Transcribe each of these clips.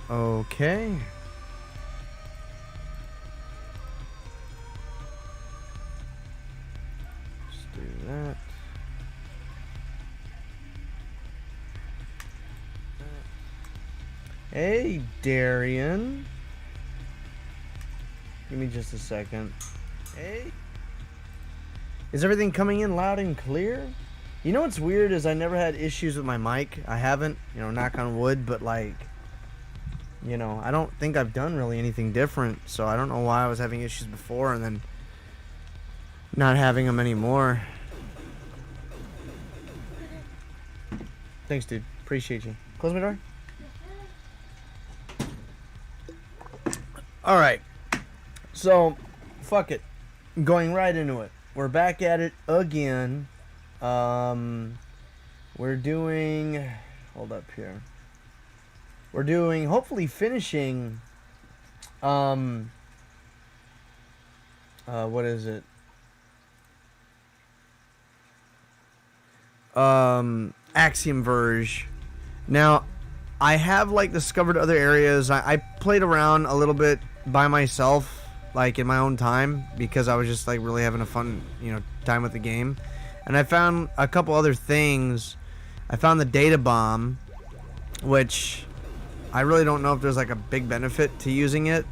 Okay. Let's do that. Hey, Darian. Give me just a second. Hey. Is everything coming in loud and clear? You know what's weird is I never had issues with my mic. I haven't, you know, knock on wood, but like, you know, I don't think I've done really anything different. So I don't know why I was having issues before and then not having them anymore. Thanks, dude. Appreciate you. Close my door. Alright. So, fuck it. Going right into it. We're back at it again. We're doing... Hold up here. We're doing... Hopefully finishing... what is it? Axiom Verge. Now, I have like discovered other areas. I played around a little bit by myself, like in my own time, because I was just like really having a fun, you know, time with the game. And I found a couple other things. I found the data bomb, which I really don't know if there's like a big benefit to using it.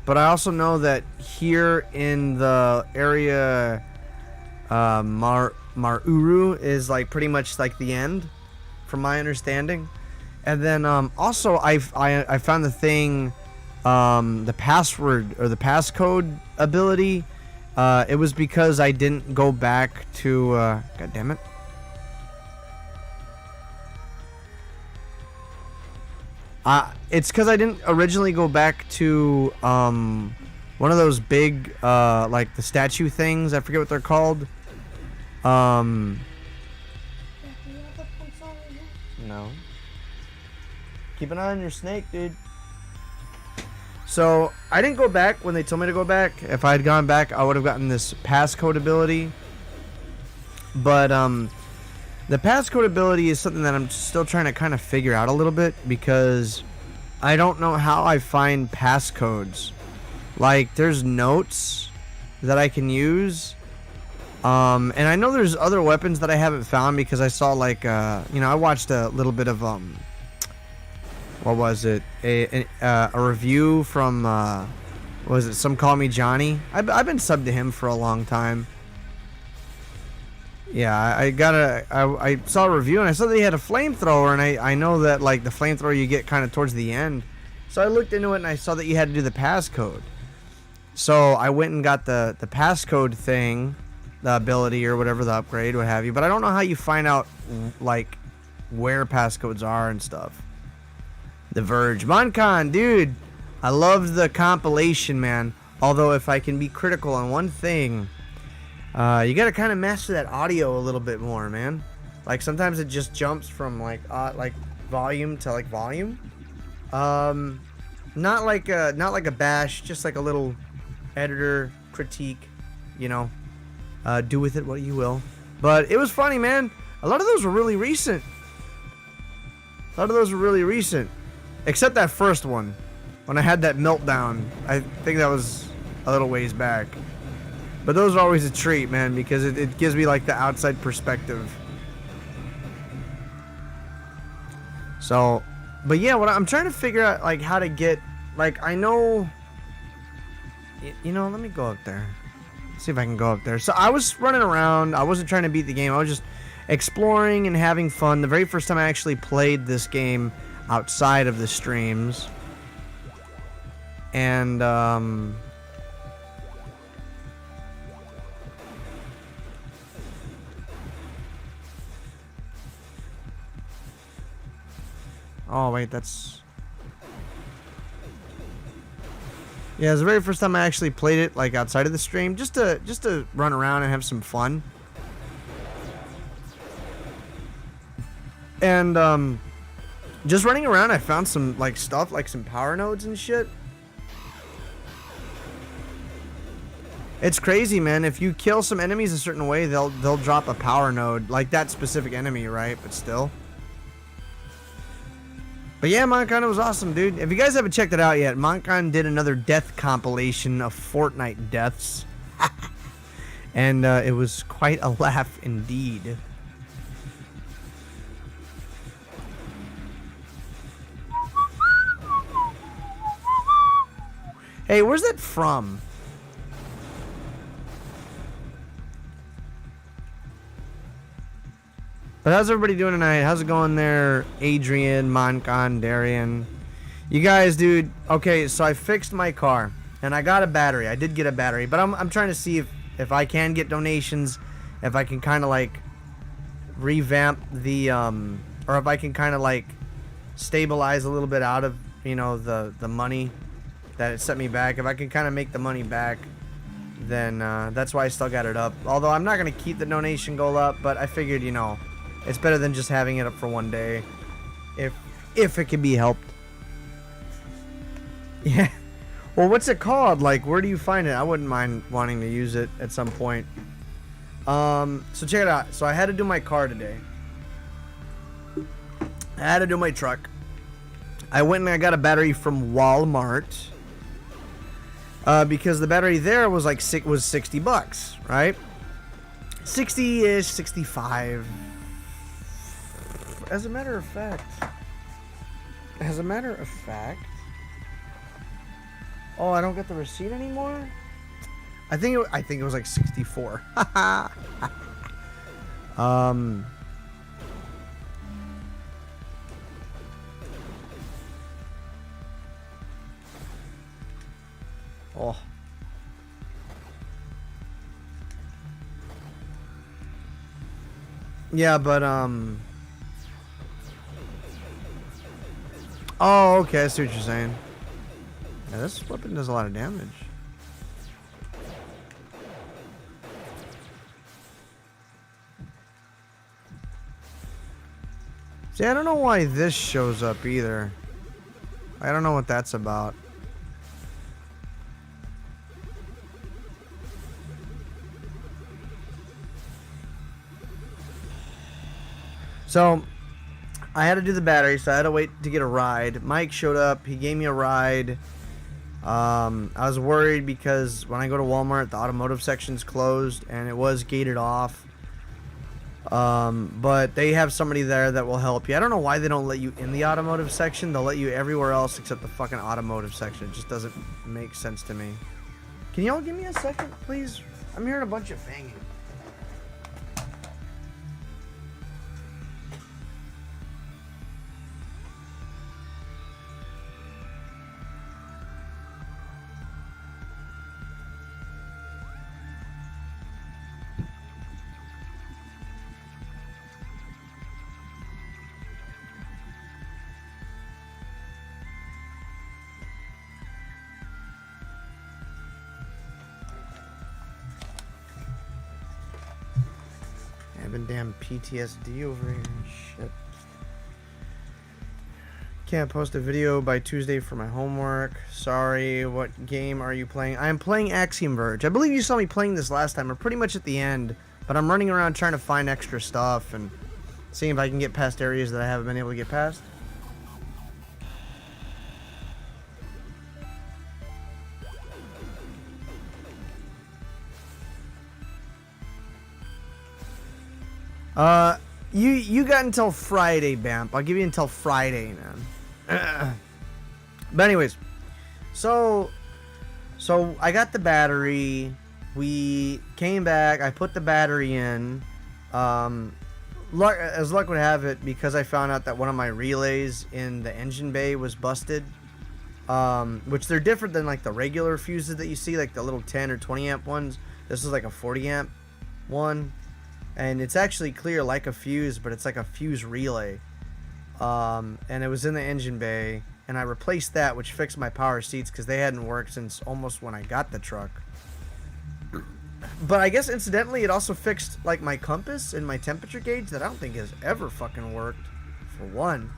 But I also know that here in the area, Maruru is like pretty much like the end, from my understanding. And then also I found the thing, the password or the passcode ability. It was because I didn't go back to God damn it. It's because I didn't originally go back to one of those big like the statue things. I forget what they're called. No. Keep an eye on your snake, dude. So I didn't go back when they told me to go back. If I had gone back, I would have gotten this passcode ability. But the passcode ability is something that I'm still trying to kind of figure out a little bit, because I don't know how I find passcodes. Like, there's notes that I can use. And I know there's other weapons that I haven't found, because I saw like you know, I watched a little bit of what was it, a review from what was it, Some Call Me Johnny. I've been subbed to him for a long time. Yeah, I saw a review and I saw that he had a flamethrower, and I know that like the flamethrower you get kind of towards the end. So I looked into it and I saw that you had to do the passcode. So I went and got the passcode thing, the ability or whatever, the upgrade, what have you. But I don't know how you find out like where passcodes are and stuff. The Verge. Moncon, dude, I loved the compilation, man. Although if I can be critical on one thing, you gotta kind of master that audio a little bit more, man. Like sometimes it just jumps from like volume to like volume. Not like a bash, just like a little editor critique, you know. Do with it what you will. But it was funny, man. A lot of those were really recent. Except that first one, when I had that meltdown. I think that was a little ways back. But those are always a treat, man, because it gives me like the outside perspective. So, but yeah, what I'm trying to figure out, like, how to get, like, I know, you know, let me go up there. See if I can go up there. So I was running around. I wasn't trying to beat the game. I was just exploring and having fun. The very first time I actually played this game outside of the streams. And oh wait, that's, yeah, it was the very first time I actually played it, like outside of the stream, just to run around and have some fun. And just running around, I found some like stuff, like some power nodes and shit. It's crazy, man. If you kill some enemies a certain way, they'll drop a power node, like that specific enemy, right? But still. But yeah, Moncon, it was awesome, dude. If you guys haven't checked it out yet, Moncon did another death compilation of Fortnite deaths. And it was quite a laugh indeed. Hey, where's that from? But how's everybody doing tonight? How's it going there? Adrian, Moncon, Darian. You guys, dude. Okay, so I fixed my car. And I got a battery. I did get a battery. But I'm trying to see if I can get donations. If I can kind of like revamp the... or if I can kind of like stabilize a little bit out of, you know, the money that it set me back. If I can kind of make the money back, then that's why I still got it up. Although I'm not going to keep the donation goal up. But I figured, you know... It's better than just having it up for one day, if it can be helped. Yeah. Well, what's it called? Like, where do you find it? I wouldn't mind wanting to use it at some point. So check it out. So I had to do my car today. I had to do my truck. I went and I got a battery from Walmart. Because the battery there was like was $60, right? 60-ish, 65. As a matter of fact, oh, I don't get the receipt anymore. I think it was like 64. Oh. Yeah, but oh, okay, I see what you're saying. Yeah, this weapon does a lot of damage. See, I don't know why this shows up either. I don't know what that's about. So... I had to do the battery, so I had to wait to get a ride. Mike showed up. He gave me a ride. I was worried because when I go to Walmart, the automotive section's closed, and it was gated off. But they have somebody there that will help you. I don't know why they don't let you in the automotive section. They'll let you everywhere else except the fucking automotive section. It just doesn't make sense to me. Can y'all give me a second, please? I'm hearing a bunch of banging. Having damn PTSD over here. Shit. Can't post a video by Tuesday for my homework. Sorry. What game are you playing? I'm playing Axiom Verge. I believe you saw me playing this last time. We're pretty much at the end. But I'm running around trying to find extra stuff and seeing if I can get past areas that I haven't been able to get past. You got until Friday, Bamp. I'll give you until Friday, man. But anyways, so I got the battery. We came back. I put the battery in. As luck would have it, because I found out that one of my relays in the engine bay was busted. Which they're different than like the regular fuses that you see, like the little 10 or 20 amp ones. This is like a 40 amp one. And it's actually clear like a fuse, but it's like a fuse relay. And it was in the engine bay. And I replaced that, which fixed my power seats because they hadn't worked since almost when I got the truck. But I guess incidentally, it also fixed like my compass and my temperature gauge that I don't think has ever fucking worked, for one.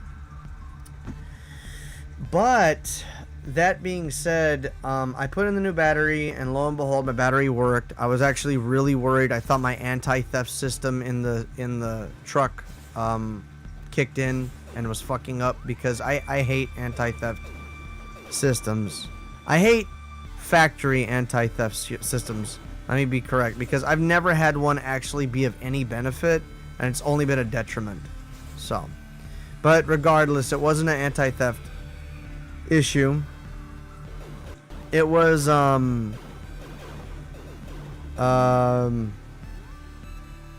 But that being said, I put in the new battery, and lo and behold, my battery worked. I was actually really worried. I thought my anti-theft system in the truck kicked in and was fucking up because I hate anti-theft systems. I hate factory anti-theft systems. Let me be correct, because I've never had one actually be of any benefit, and it's only been a detriment. So, but regardless, it wasn't an anti-theft issue. It was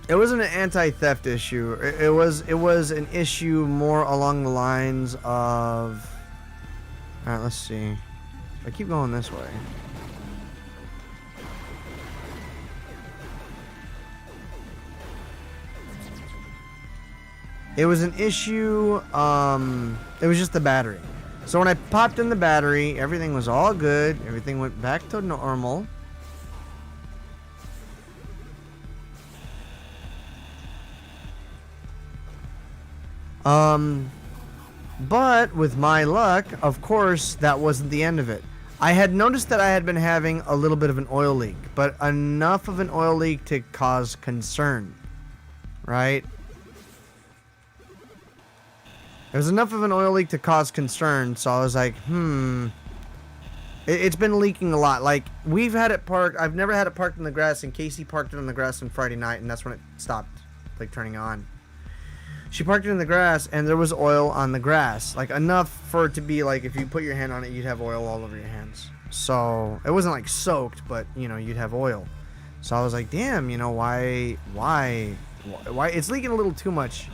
it wasn't an anti-theft issue. It was an issue more along the lines of, all right, let's see. I keep going this way. It was an issue, it was just the battery. So when I popped in the battery, everything was all good. Everything went back to normal. But with my luck, of course, that wasn't the end of it. I had noticed that I had been having a little bit of an oil leak, but enough of an oil leak to cause concern, right? There was enough of an oil leak to cause concern, so I was like, It's been leaking a lot. Like, we've had it parked. I've never had it parked in the grass, and Casey parked it on the grass on Friday night, and that's when it stopped, like, turning on. She parked it in the grass, and there was oil on the grass. Like, enough for it to be, like, if you put your hand on it, you'd have oil all over your hands. So, it wasn't, like, soaked, but, you know, you'd have oil. So I was like, damn, you know, why? It's leaking a little too much.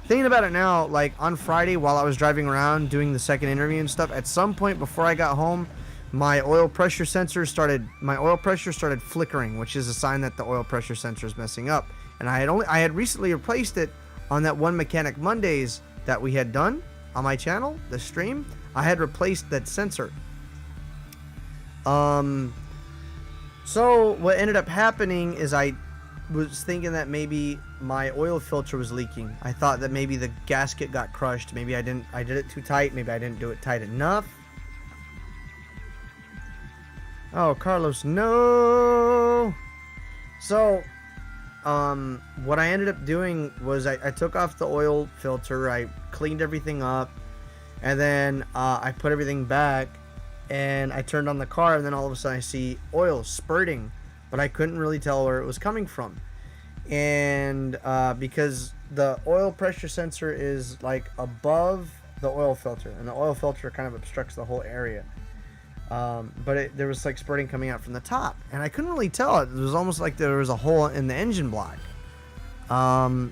Thinking about it now, like, on Friday, while I was driving around doing the second interview and stuff, at some point before I got home, my oil pressure started flickering, which is a sign that the oil pressure sensor is messing up. And I had recently replaced it on that one Mechanic Mondays that we had done on my channel, the stream. I had replaced that sensor. So what ended up happening is I was thinking that maybe my oil filter was leaking. I thought that maybe the gasket got crushed. Maybe I did it too tight. Maybe I didn't do it tight enough. Oh, Carlos, no. So, what I ended up doing was I took off the oil filter. I cleaned everything up, and then I put everything back, and I turned on the car, and then all of a sudden I see oil spurting, but I couldn't really tell where it was coming from. And because the oil pressure sensor is like above the oil filter, and the oil filter kind of obstructs the whole area. But there was like spurting coming out from the top, and I couldn't really tell it. It was almost like there was a hole in the engine block. But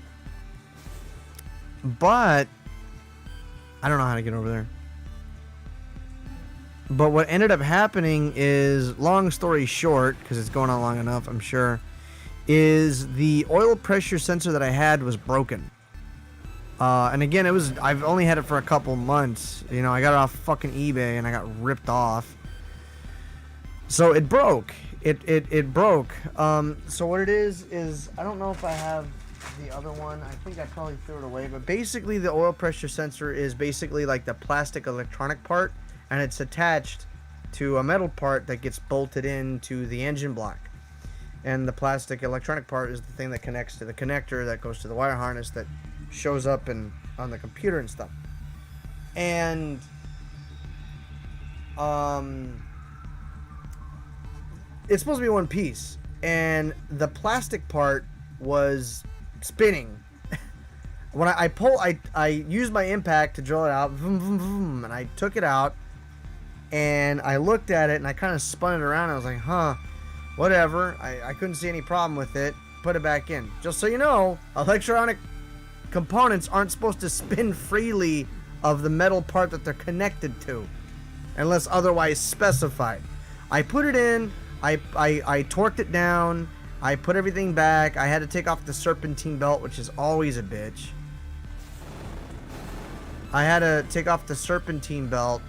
I don't know how to get over there. But what ended up happening is, long story short, because it's going on long enough, I'm sure, is the oil pressure sensor that I had was broken. And again, I've only had it for a couple months. You know, I got it off fucking eBay and I got ripped off. So it broke. It broke. So what it is I don't know if I have the other one. I think I probably threw it away. But basically, the oil pressure sensor is basically like the plastic electronic part, and it's attached to a metal part that gets bolted into the engine block. And the plastic electronic part is the thing that connects to the connector that goes to the wire harness that shows up on the computer and stuff. And it's supposed to be one piece, and the plastic part was spinning. When I used my impact to drill it out, vroom, vroom, vroom, and I took it out, and I looked at it, and I kind of spun it around. I was like, huh, whatever. I couldn't see any problem with it. Put it back in. Just so you know, electronic components aren't supposed to spin freely of the metal part that they're connected to, unless otherwise specified. I put it in. I torqued it down. I put everything back. I had to take off the serpentine belt, which is always a bitch. I had to take off the serpentine belt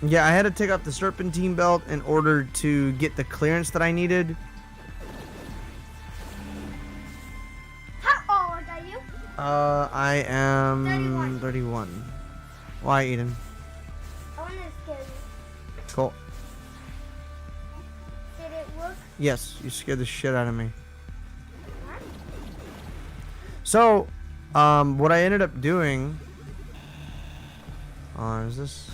Yeah, I had to take off the serpentine belt in order to get the clearance that I needed. How old are you? I am 31. Why, Eden? I want to scare you. Cool. Did it work? Yes, you scared the shit out of me. So, what I ended up doing... is this...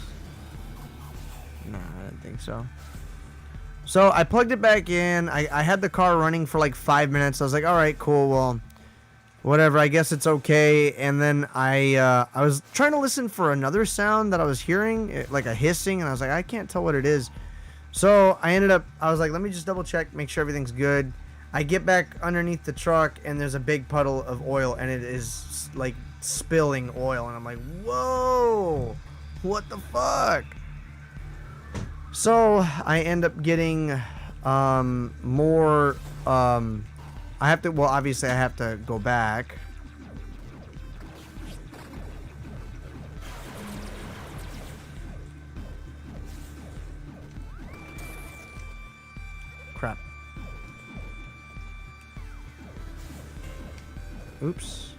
Nah, I didn't think so. So, I plugged it back in. I had the car running for like 5 minutes. I was like, alright, cool, well... Whatever, I guess it's okay. And then I was trying to listen for another sound that I was hearing, like a hissing, and I was like, I can't tell what it is. So I was like, let me just double check, make sure everything's good. I get back underneath the truck, and there's a big puddle of oil, and it is like spilling oil, and I'm like, whoa, what the fuck? So I end up getting more. I have to, well, obviously I have to go back. Crap. Oops.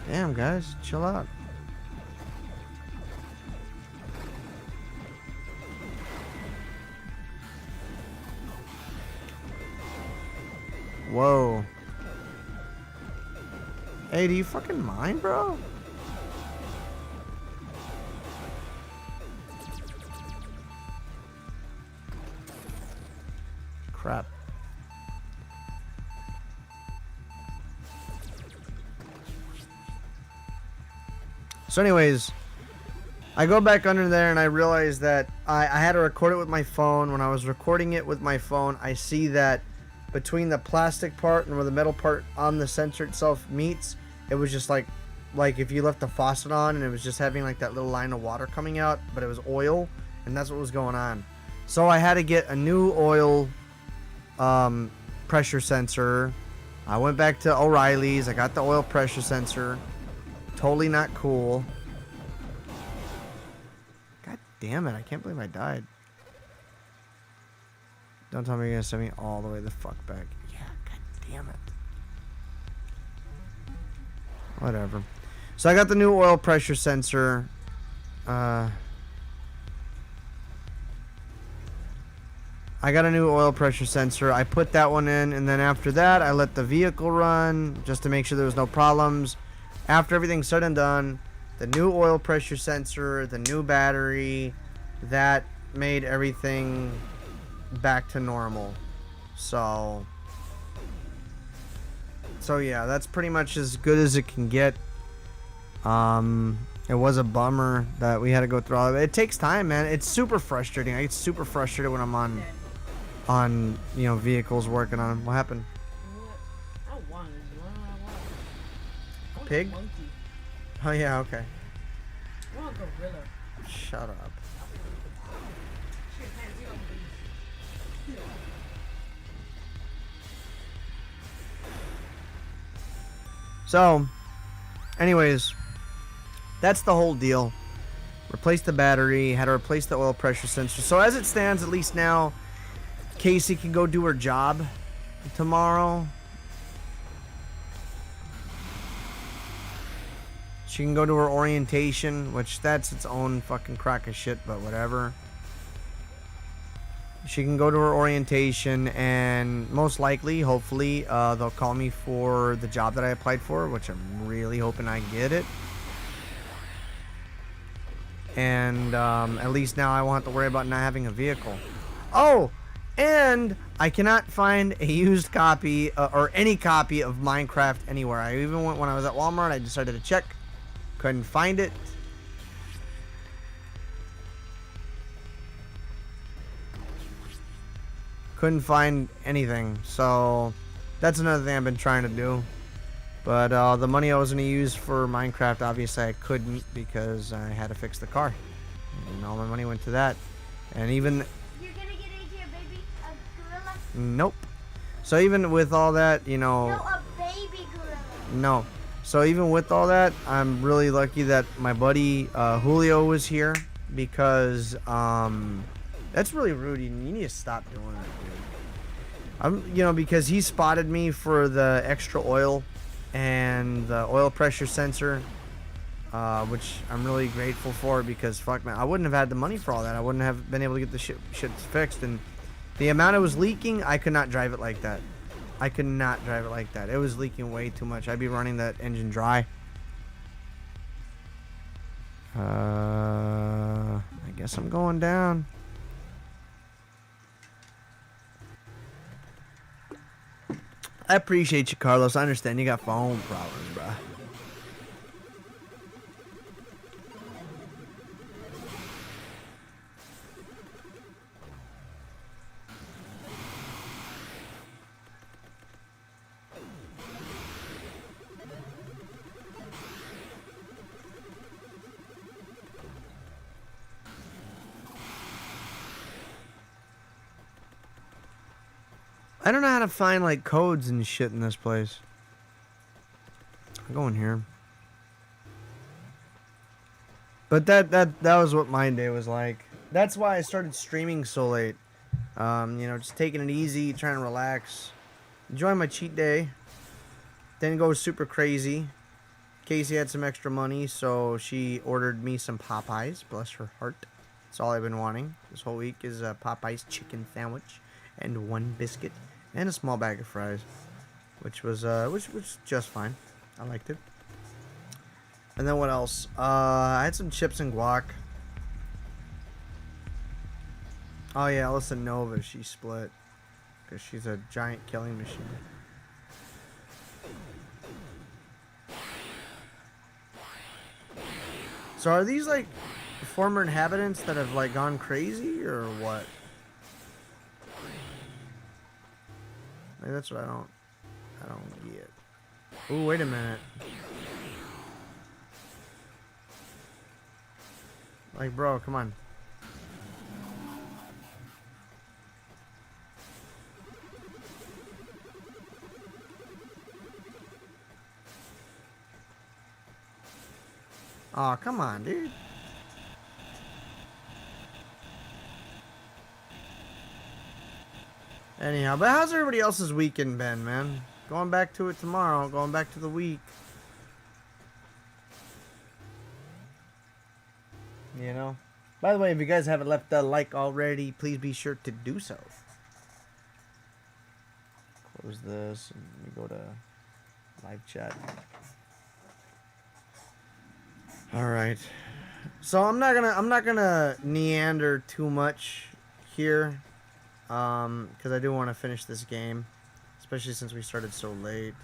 Damn, guys, chill out. Whoa. Hey, do you fucking mind, bro? Crap. So anyways, I go back under there and I realize that I had to record it with my phone. When I was recording it with my phone, I see that between the plastic part and where the metal part on the sensor itself meets, it was just like if you left the faucet on and it was just having like that little line of water coming out, but it was oil, and that's what was going on. So I had to get a new oil pressure sensor. I went back to O'Reilly's. I got the oil pressure sensor. Totally not cool. God damn it, I can't believe I died. Don't tell me you're gonna send me all the way the fuck back. Yeah, god damn it. Whatever. So I got the new oil pressure sensor. I got a new oil pressure sensor. I put that one in, and then after that, I let the vehicle run just to make sure there was no problems. After everything's said and done, the new oil pressure sensor, the new battery, that made everything back to normal. So yeah, that's pretty much as good as it can get. It was a bummer that we had to go through all of it. It takes time, man. It's super frustrating. I get super frustrated when I'm on you know, vehicles working on them. What happened? Pig? Oh yeah, okay. Shut up. So, anyways, that's the whole deal. Replace the battery, had to replace the oil pressure sensor. So as it stands, at least now, Casey can go do her job tomorrow. She can go to her orientation, which that's its own fucking crock of shit, but whatever. She can go to her orientation, and most likely, hopefully, they'll call me for the job that I applied for, which I'm really hoping I get it. And at least now I won't have to worry about not having a vehicle. Oh, and I cannot find a used copy or any copy of Minecraft anywhere. I even went when I was at Walmart. I decided to check. Couldn't find it. Couldn't find anything. So that's another thing I've been trying to do. But the money I was going to use for Minecraft, obviously I couldn't because I had to fix the car. And all my money went to that. And even... You're going to get into a baby gorilla? Nope. So even with all that, you know... No, a baby gorilla. No. So even with all that, I'm really lucky that my buddy Julio was here, because that's really rude. You need to stop doing that, dude. You know, because he spotted me for the extra oil and the oil pressure sensor, which I'm really grateful for, because fuck man, I wouldn't have had the money for all that. I wouldn't have been able to get the shit fixed, and the amount it was leaking, I could not drive it like that. I could not drive it like that. It was leaking way too much. I'd be running that engine dry. I guess I'm going down. I appreciate you, Carlos. I understand you got phone problems, bruh. I don't know how to find like codes and shit in this place. I'll go in here. But that was what my day was like. That's why I started streaming so late. You know, just taking it easy, trying to relax, enjoy my cheat day. Didn't go super crazy. Casey had some extra money, so she ordered me some Popeyes. Bless her heart. That's all I've been wanting this whole week is a Popeyes chicken sandwich and one biscuit. And a small bag of fries, which was just fine. I liked it. And then what else? I had some chips and guac. Oh yeah, Alyssa Nova, she split because she's a giant killing machine. So are these like former inhabitants that have like gone crazy or what? Maybe that's what I don't get. Ooh, wait a minute. Like, bro, come on. Aw, come on, dude. Anyhow, but how's everybody else's weekend been, man? Going back to it tomorrow, going back to the week. You know? By the way, if you guys haven't left a like already, please be sure to do so. Close this and we go to live chat. Alright. So I'm not gonna meander too much here. Because I do want to finish this game, especially since we started so late.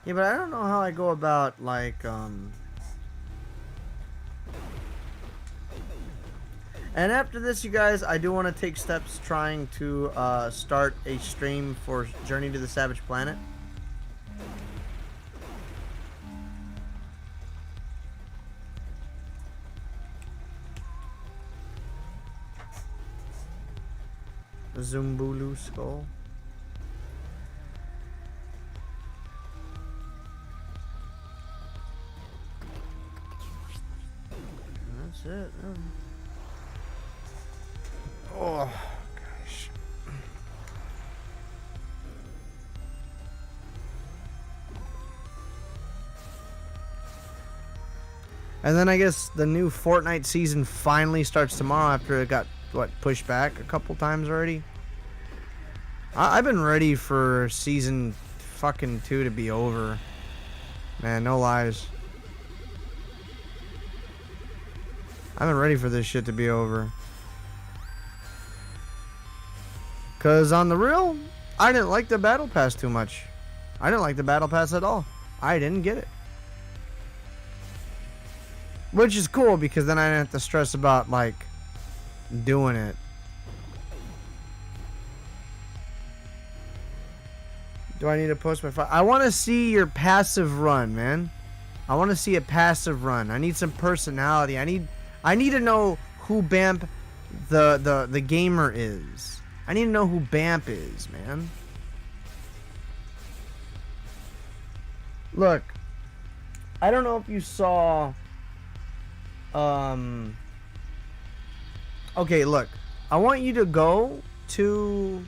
Yeah, but I don't know how I go about, like, And after this, you guys, I do want to take steps trying to start a stream for Journey to the Savage Planet. The Zumbulu skull. That's it. Oh, gosh. And then I guess the new Fortnite season finally starts tomorrow after it got, what, pushed back a couple times already. I've been ready for season fucking 2 to be over. Man, no lies. I've been ready for this shit to be over. Because on the real, I didn't like the battle pass too much. I didn't like the battle pass at all. I didn't get it. Which is cool because then I didn't have to stress about, like, doing it. Do I need to post my file? I want to see your passive run, man. I want to see a passive run. I need some personality. I need to know who Bamp the gamer is. I need to know who Bamp is, man. Look, I don't know if you saw. Okay, look. I want you to go to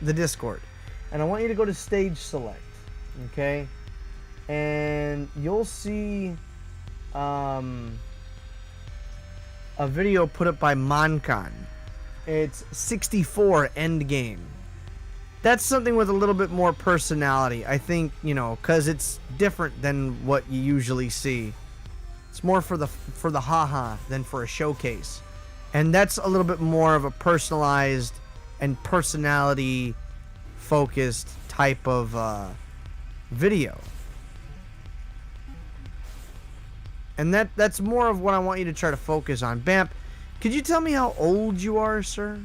the Discord, and I want you to go to stage select. Okay, and you'll see a video put up by Monkan. It's 64 endgame. That's something with a little bit more personality, I think, you know, because it's different than what you usually see. It's more for the haha than for a showcase, and that's a little bit more of a personalized and personality focused type of video. And that's more of what I want you to try to focus on. Bamp, could you tell me how old you are, sir?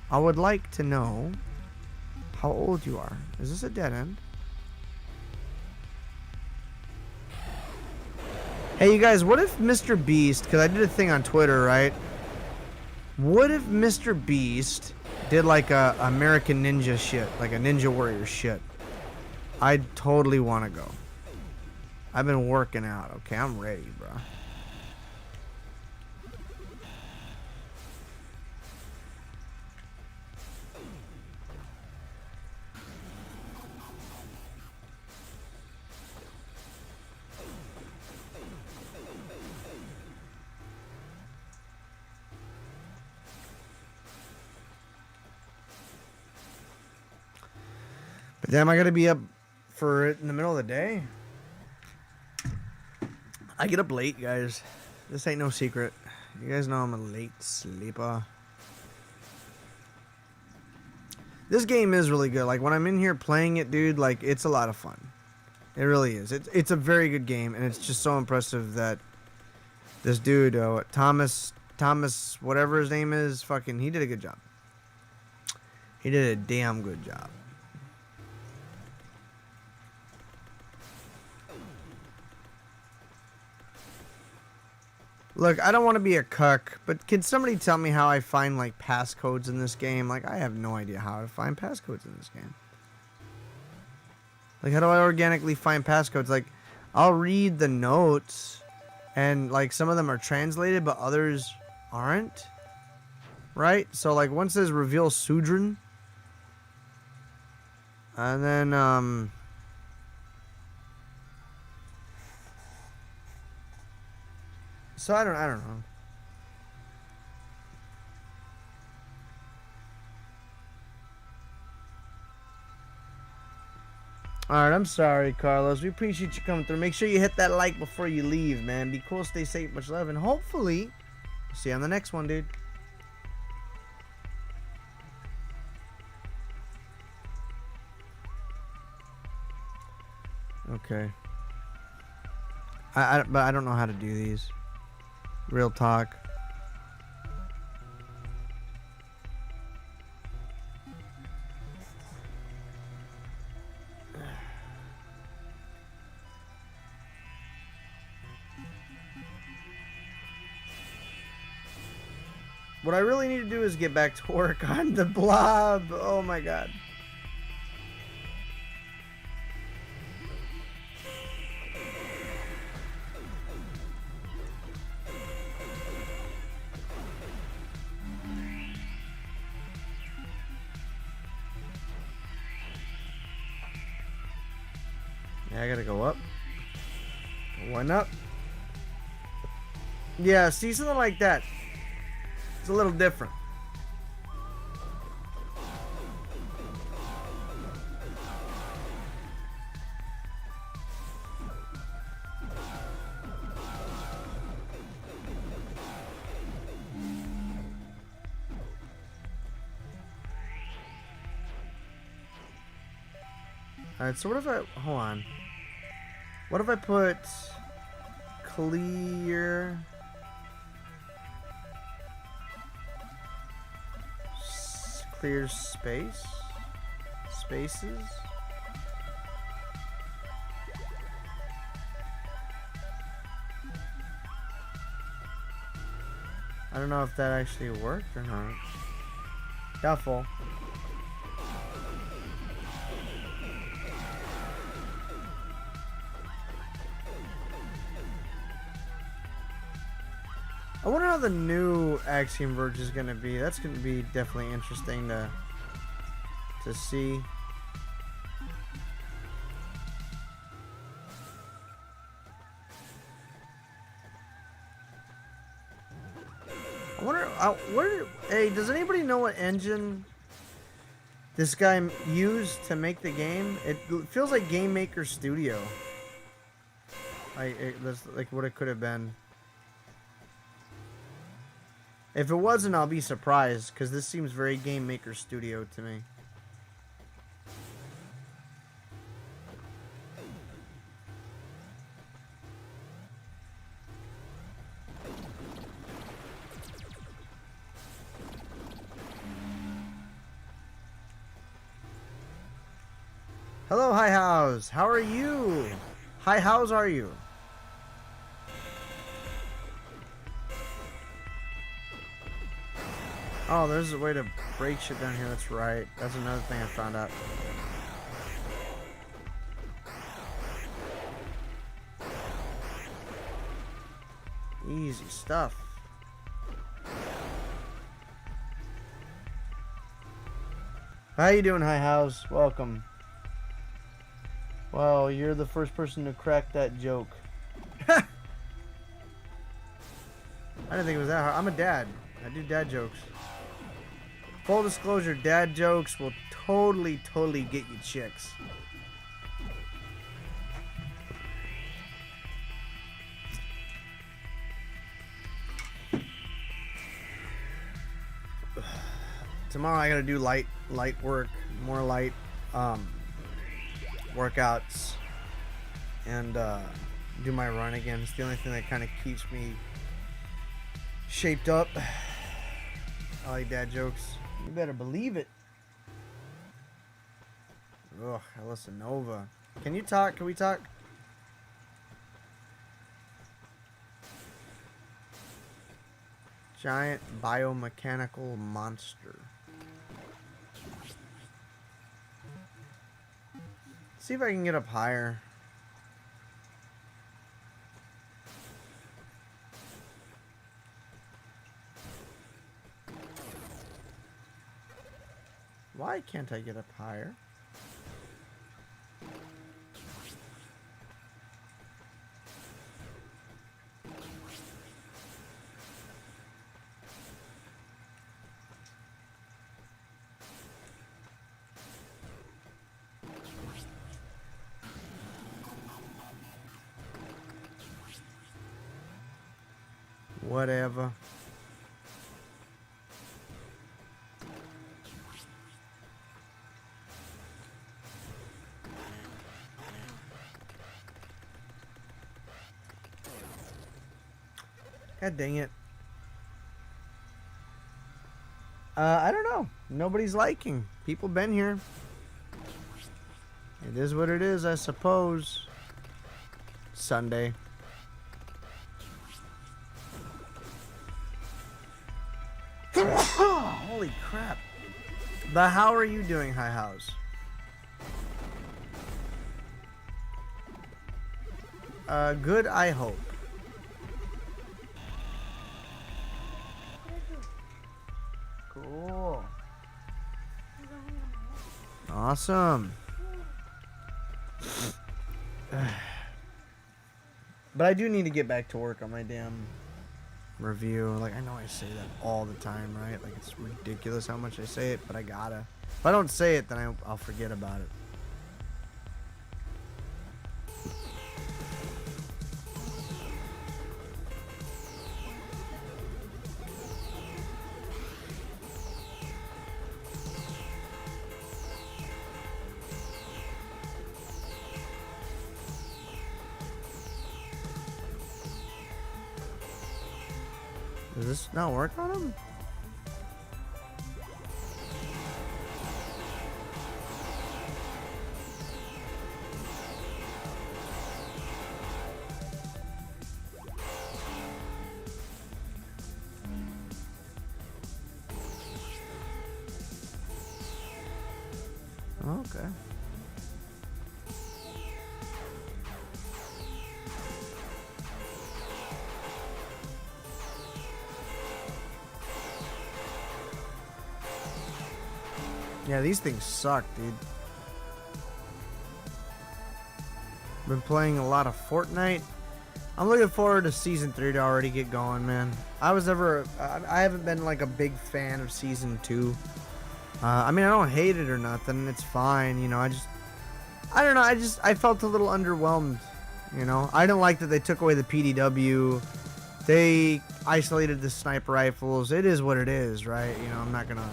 I would like to know how old you are. Is this a dead end? Hey, you guys, what if Mr. Beast, because I did a thing on Twitter, right? What if Mr. Beast did like a American Ninja shit, like a Ninja Warrior shit? I'd totally want to go. I've been working out. Okay, I'm ready, bro. But damn, I gotta be up for it in the middle of the day. I get up late, guys. This ain't no secret. You guys know I'm a late sleeper. This game is really good. Like, when I'm in here playing it, dude, like, it's a lot of fun. It really is. It's a very good game, and it's just so impressive that this dude, Thomas, whatever his name is, fucking, he did a good job. He did a damn good job. Look, I don't want to be a cuck, but can somebody tell me how I find, like, passcodes in this game? Like, I have no idea how to find passcodes in this game. Like, how do I organically find passcodes? Like, I'll read the notes, and, like, some of them are translated, but others aren't. Right? So, like, one says reveal Sudrin. And then, so I don't know. Alright, I'm sorry, Carlos. We appreciate you coming through. Make sure you hit that like before you leave, man. Be cool, stay safe, much love, and hopefully see you on the next one, dude. Okay. But I don't know how to do these. Real talk. What I really need to do is get back to work on the blob. Oh my god. Yeah, I gotta go up. One up. Yeah, see, something like that. It's a little different. Alright, so what if I... Hold on. What if I put... Clear... Clear space? Spaces? I don't know if that actually worked or not. Doubtful. I wonder how the new Axiom Verge is going to be. That's going to be definitely interesting to see. I wonder, hey, does anybody know what engine this guy used to make the game? It feels like Game Maker Studio. That's like what it could have been. If it wasn't, I'll be surprised, because this seems very Game Maker Studio to me. Hello, Hi House. How are you? Hi, how's are you? Oh, there's a way to break shit down here. That's right. That's another thing I found out. Easy stuff. How you doing, Hi House? Welcome. Wow, you're the first person to crack that joke. I didn't think it was that hard. I'm a dad. I do dad jokes. Full disclosure, dad jokes will totally get you chicks. Tomorrow I gotta do light work, more light workouts, and do my run again. It's the only thing that kind of keeps me shaped up. I like dad jokes. You better believe it. Ugh, Alyssa Nova. Can you talk? Can we talk? Giant biomechanical monster. See if I can get up higher. Why can't I get up higher? Whatever. God dang it. I don't know. Nobody's liking. People been here. It is what it is, I suppose. Sunday. Holy crap. But how are you doing, Hi House? Good, I hope. Cool. Awesome. But I do need to get back to work on my damn review. Like, I know I say that all the time, right? Like, it's ridiculous how much I say it, but I gotta. If I don't say it, then I'll forget about it. Does this not work on him? Okay. Yeah, these things suck, dude. Been playing a lot of Fortnite. I'm looking forward to Season 3 to already get going, man. I haven't been like a big fan of Season 2. I mean, I don't hate it or nothing. It's fine, you know. I don't know. I felt a little underwhelmed, you know. I didn't like that they took away the PDW. They isolated the sniper rifles. It is what it is, right? You know, I'm not gonna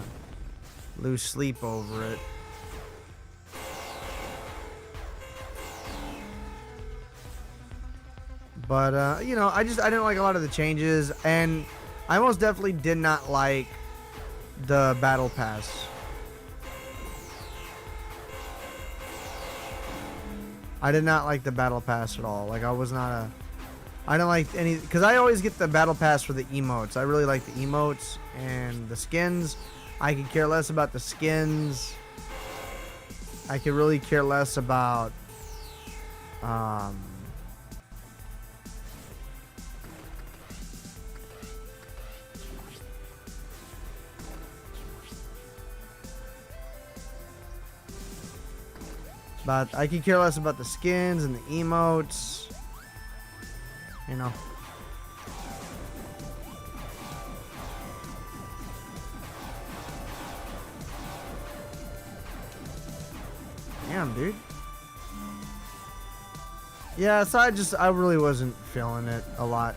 lose sleep over it. But you know, I didn't like a lot of the changes, and I most definitely did not like the battle pass. I did not like the battle pass at all. Like, I didn't like any, because I always get the battle pass for the emotes. I really like the emotes and the skins. I could care less about the skins. I could really care less about but I could care less about the skins and the emotes, you know. Damn, dude. Yeah, so I really wasn't feeling it a lot.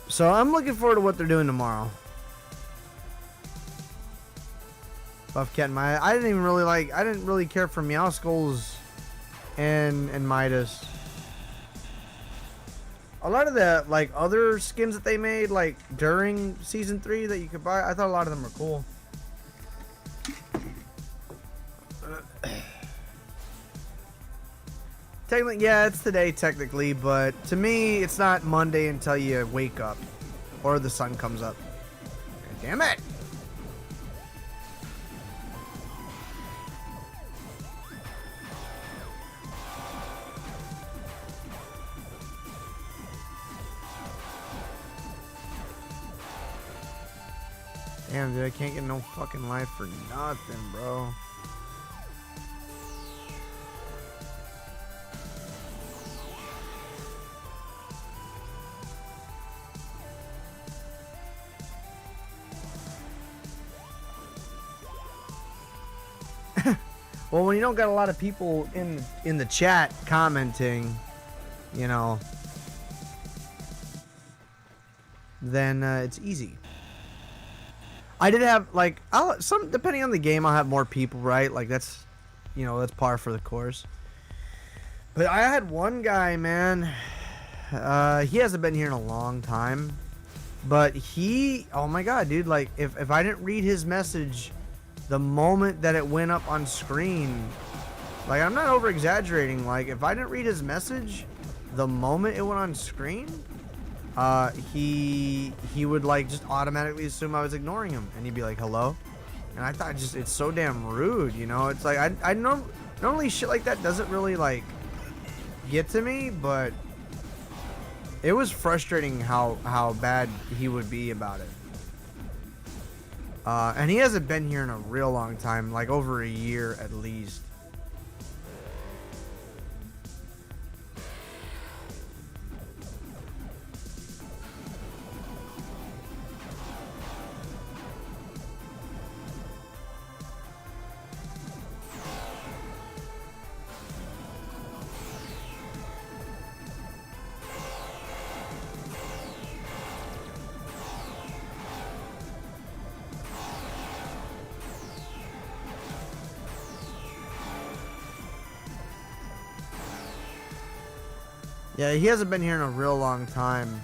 So I'm looking forward to what they're doing tomorrow. Buff Cat and Maya. I didn't really care for Meow Skulls and Midas. A lot of the like other skins that they made like during Season 3 that you could buy, I thought a lot of them were cool. Technically, yeah, it's today technically, but to me, it's not Monday until you wake up or the sun comes up. God damn it! Damn, dude, I can't get no fucking life for nothing, bro. Well, when you don't got a lot of people in the chat commenting, you know, then it's easy. I did have like depending on the game, I'll have more people, right? Like that's, you know, that's par for the course. But I had one guy, man. He hasn't been here in a long time, but oh my god, dude! Like if I didn't read his message the moment that it went up on screen, like I'm not over exaggerating, like if I didn't read his message the moment it went on screen, he would like just automatically assume I was ignoring him, and he'd be like, hello, and I thought just it's so damn rude, you know. It's like I normally shit like that doesn't really like get to me, but it was frustrating how bad he would be about it. And he hasn't been here in a real long time, like over a year at least. Yeah, he hasn't been here in a real long time.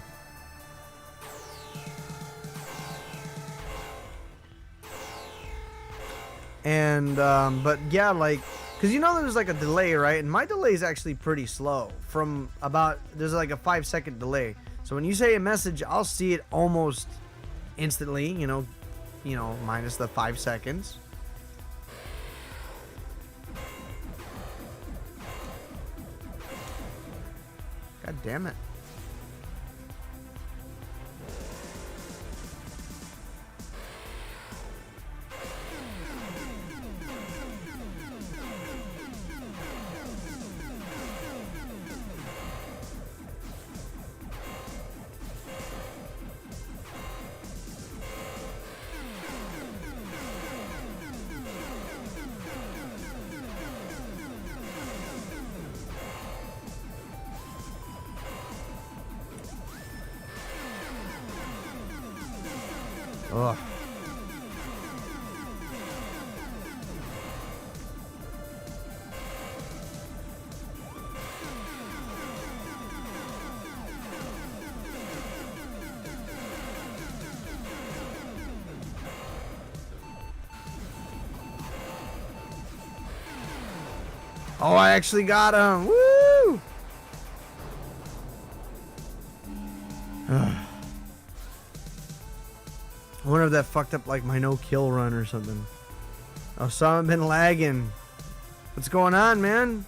And but yeah, like, because you know there's like a delay, right? And my delay is actually pretty slow. From about, there's like a 5-second delay. So when you say a message, I'll see it almost instantly. Minus the 5 seconds. God damn it. Ugh. Oh, I actually got him. Woo! I wonder if that fucked up like my no-kill run or something. Oh, I've been lagging. What's going on, man?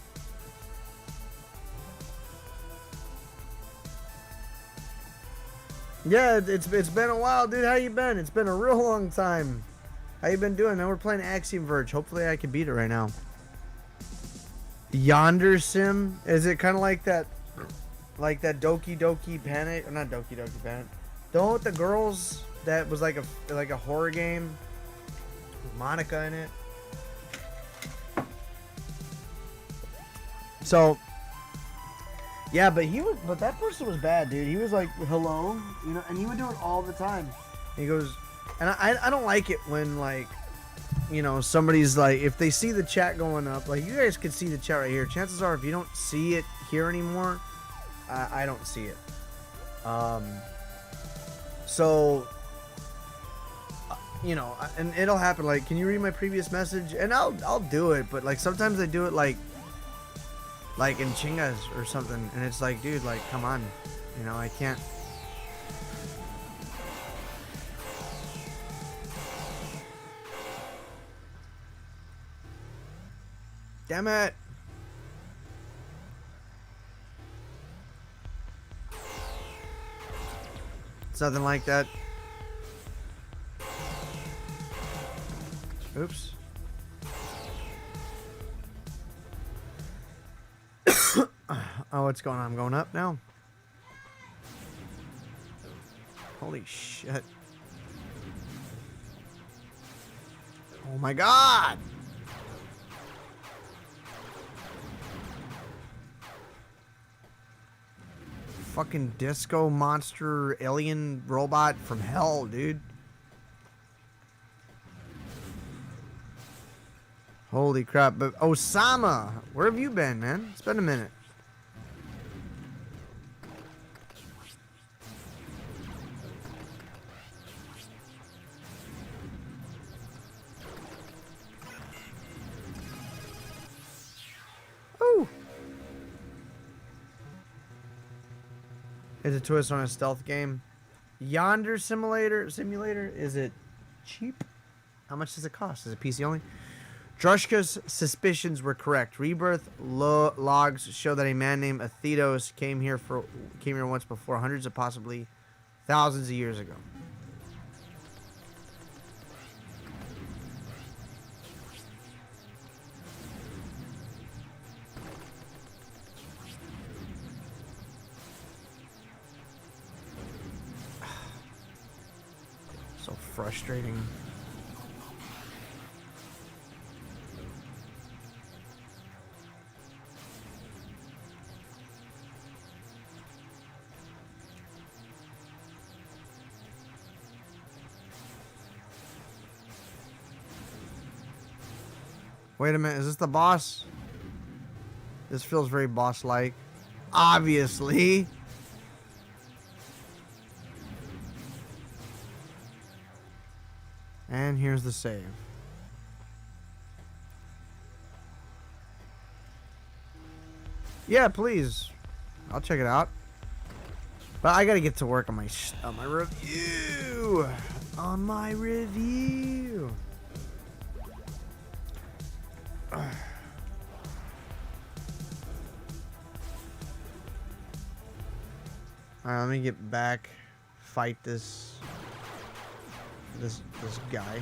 Yeah, it's been a while, dude. How you been? It's been a real long time. How you been doing, man? We're playing Axiom Verge. Hopefully I can beat it right now. Yonder Sim? Is it kind of like that Doki Doki Panic? Or not Doki Doki Panic. Don't the girls that was like a horror game with Monica in it? So yeah, but that person was bad, dude. He was like, hello, and he would do it all the time. And he goes, and I don't like it when, like, somebody's like, if they see the chat going up, like, you guys can see the chat right here. Chances are, if you don't see it here anymore, I don't see it. So, and it'll happen. Like, can you read my previous message? And I'll do it, but like sometimes I do it like in chingas or something, and it's like, dude, like, come on, I can't. Damn it. It's nothing like that. Oops. Oh, what's going on? I'm going up now. Holy shit. Oh my god. Fucking disco monster alien robot from hell, dude. Holy crap. But Osama, where have you been, man? It's been a minute. Oh. It's a twist on a stealth game. Yonder simulator, is it cheap? How much does it cost? Is it PC only? Drushka's suspicions were correct. Rebirth logs show that a man named Athedos came here once before, hundreds of possibly thousands of years ago. So frustrating. Wait a minute, is this the boss? This feels very boss-like. Obviously. And here's the save. Yeah, please. I'll check it out. But I gotta get to work on my review. On my review. Alright, let me get back. Fight this guy.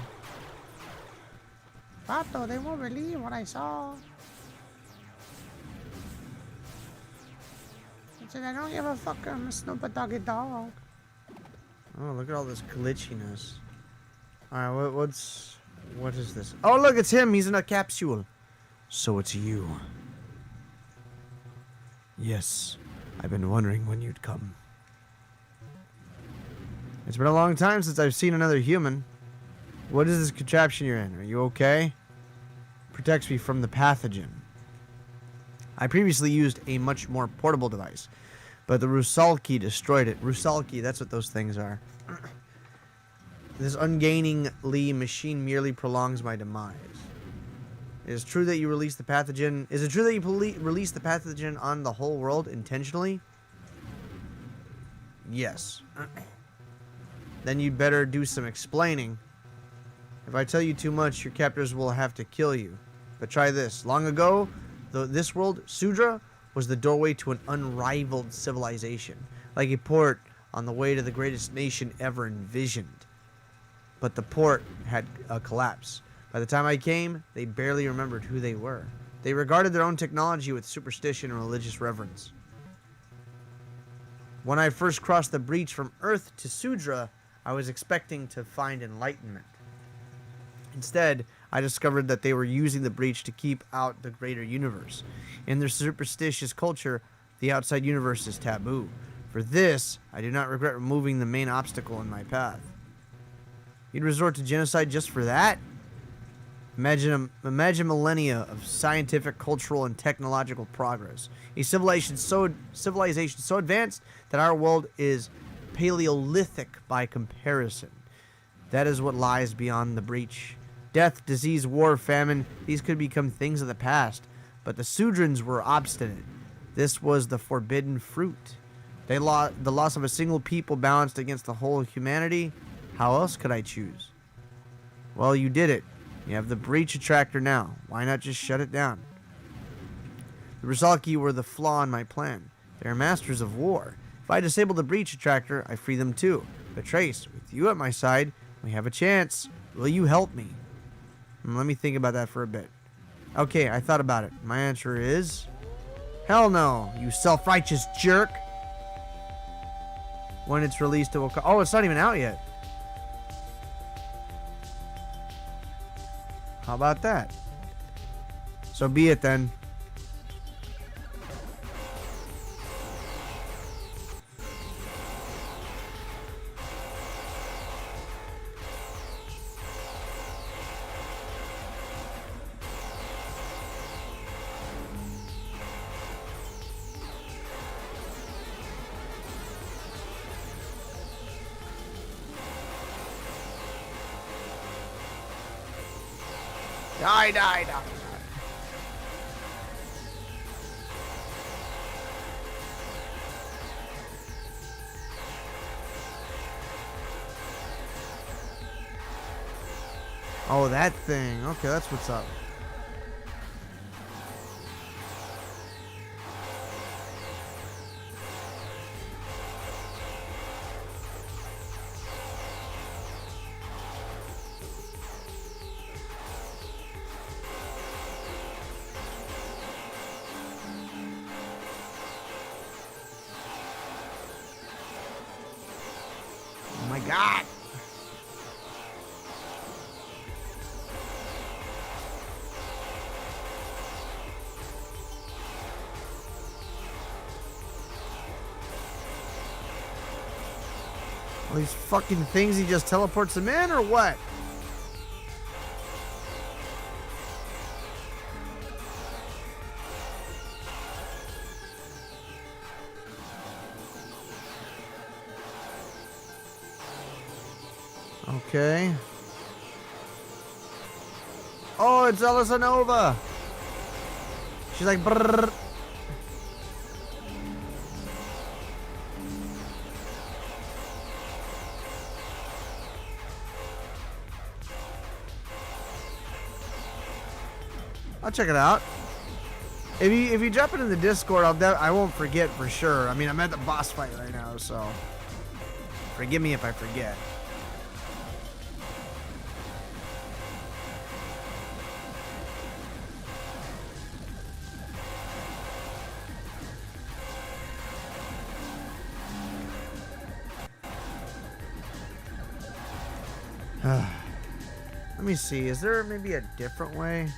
Pato, they won't believe what I saw. I said I don't give a fuck. I'm a Snoop Doggy Dog. Oh, look at all this glitchiness. Alright, what is this? Oh, look, it's him. He's in a capsule. So it's you. Yes, I've been wondering when you'd come. It's been a long time since I've seen another human. What is this contraption you're in? Are you okay? Protects me from the pathogen. I previously used a much more portable device, but the Rusalki destroyed it. Rusalki, that's what those things are. This ungainingly machine merely prolongs my demise. It is true that you release the pathogen. Is it true that you release the pathogen on the whole world intentionally? Yes. Then you'd better do some explaining. If I tell you too much, your captors will have to kill you. But try this. Long ago, this world, Sudra, was the doorway to an unrivaled civilization, like a port on the way to the greatest nation ever envisioned. But the port had a collapse. By the time I came, they barely remembered who they were. They regarded their own technology with superstition and religious reverence. When I first crossed the breach from Earth to Sudra, I was expecting to find enlightenment. Instead, I discovered that they were using the breach to keep out the greater universe. In their superstitious culture, the outside universe is taboo. For this, I do not regret removing the main obstacle in my path. You'd resort to genocide just for that? Imagine millennia of scientific, cultural, and technological progress. A civilization so advanced that our world is Paleolithic by comparison. That is what lies beyond the breach. Death, disease, war, famine, these could become things of the past. But the Sudrans were obstinate. This was the forbidden fruit. The loss of a single people balanced against the whole of humanity. How else could I choose? Well, you did it. You have the breach attractor now. Why not just shut it down? The Rizalki were the flaw in my plan. They are masters of war. If I disable the breach attractor, I free them too. But Trace, with you at my side, we have a chance. Will you help me? Let me think about that for a bit. Okay, I thought about it. My answer is... Hell no, you self-righteous jerk. When it's released, it will... Oh, it's not even out yet. How about that? So be it then. Die. Oh, that thing. Okay, that's what's up. Oh my God. All these fucking things, he just teleports them in or what? Okay. Oh, it's Alisanova. She's like, brrr. I'll check it out. If you drop it in the Discord, I won't forget for sure. I mean, I'm at the boss fight right now, so forgive me if I forget. Let me see. Is there maybe a different way?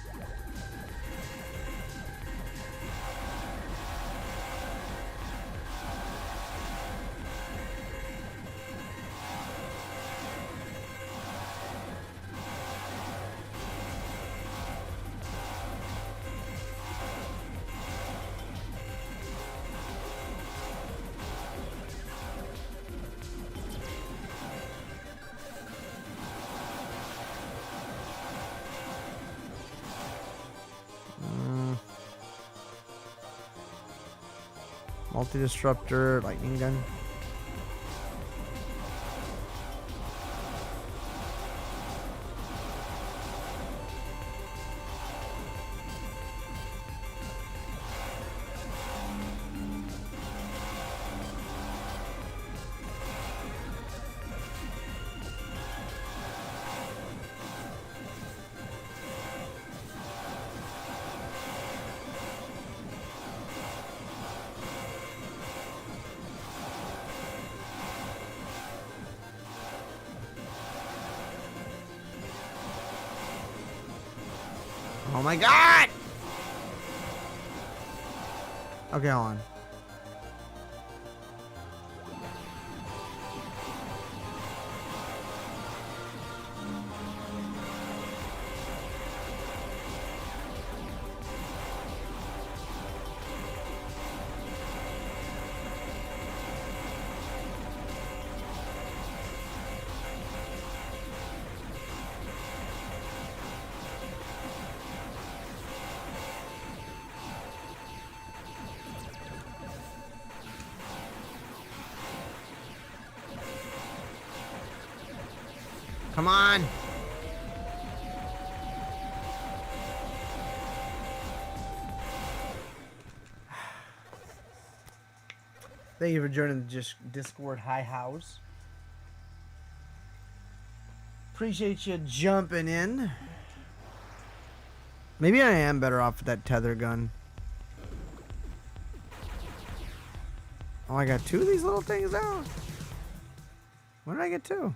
Multi-disruptor, lightning gun. Oh my god! Okay, hold on. Come on! Thank you for joining the Discord High House. Appreciate you jumping in. Maybe I am better off with that tether gun. Oh, I got two of these little things now? When did I get two?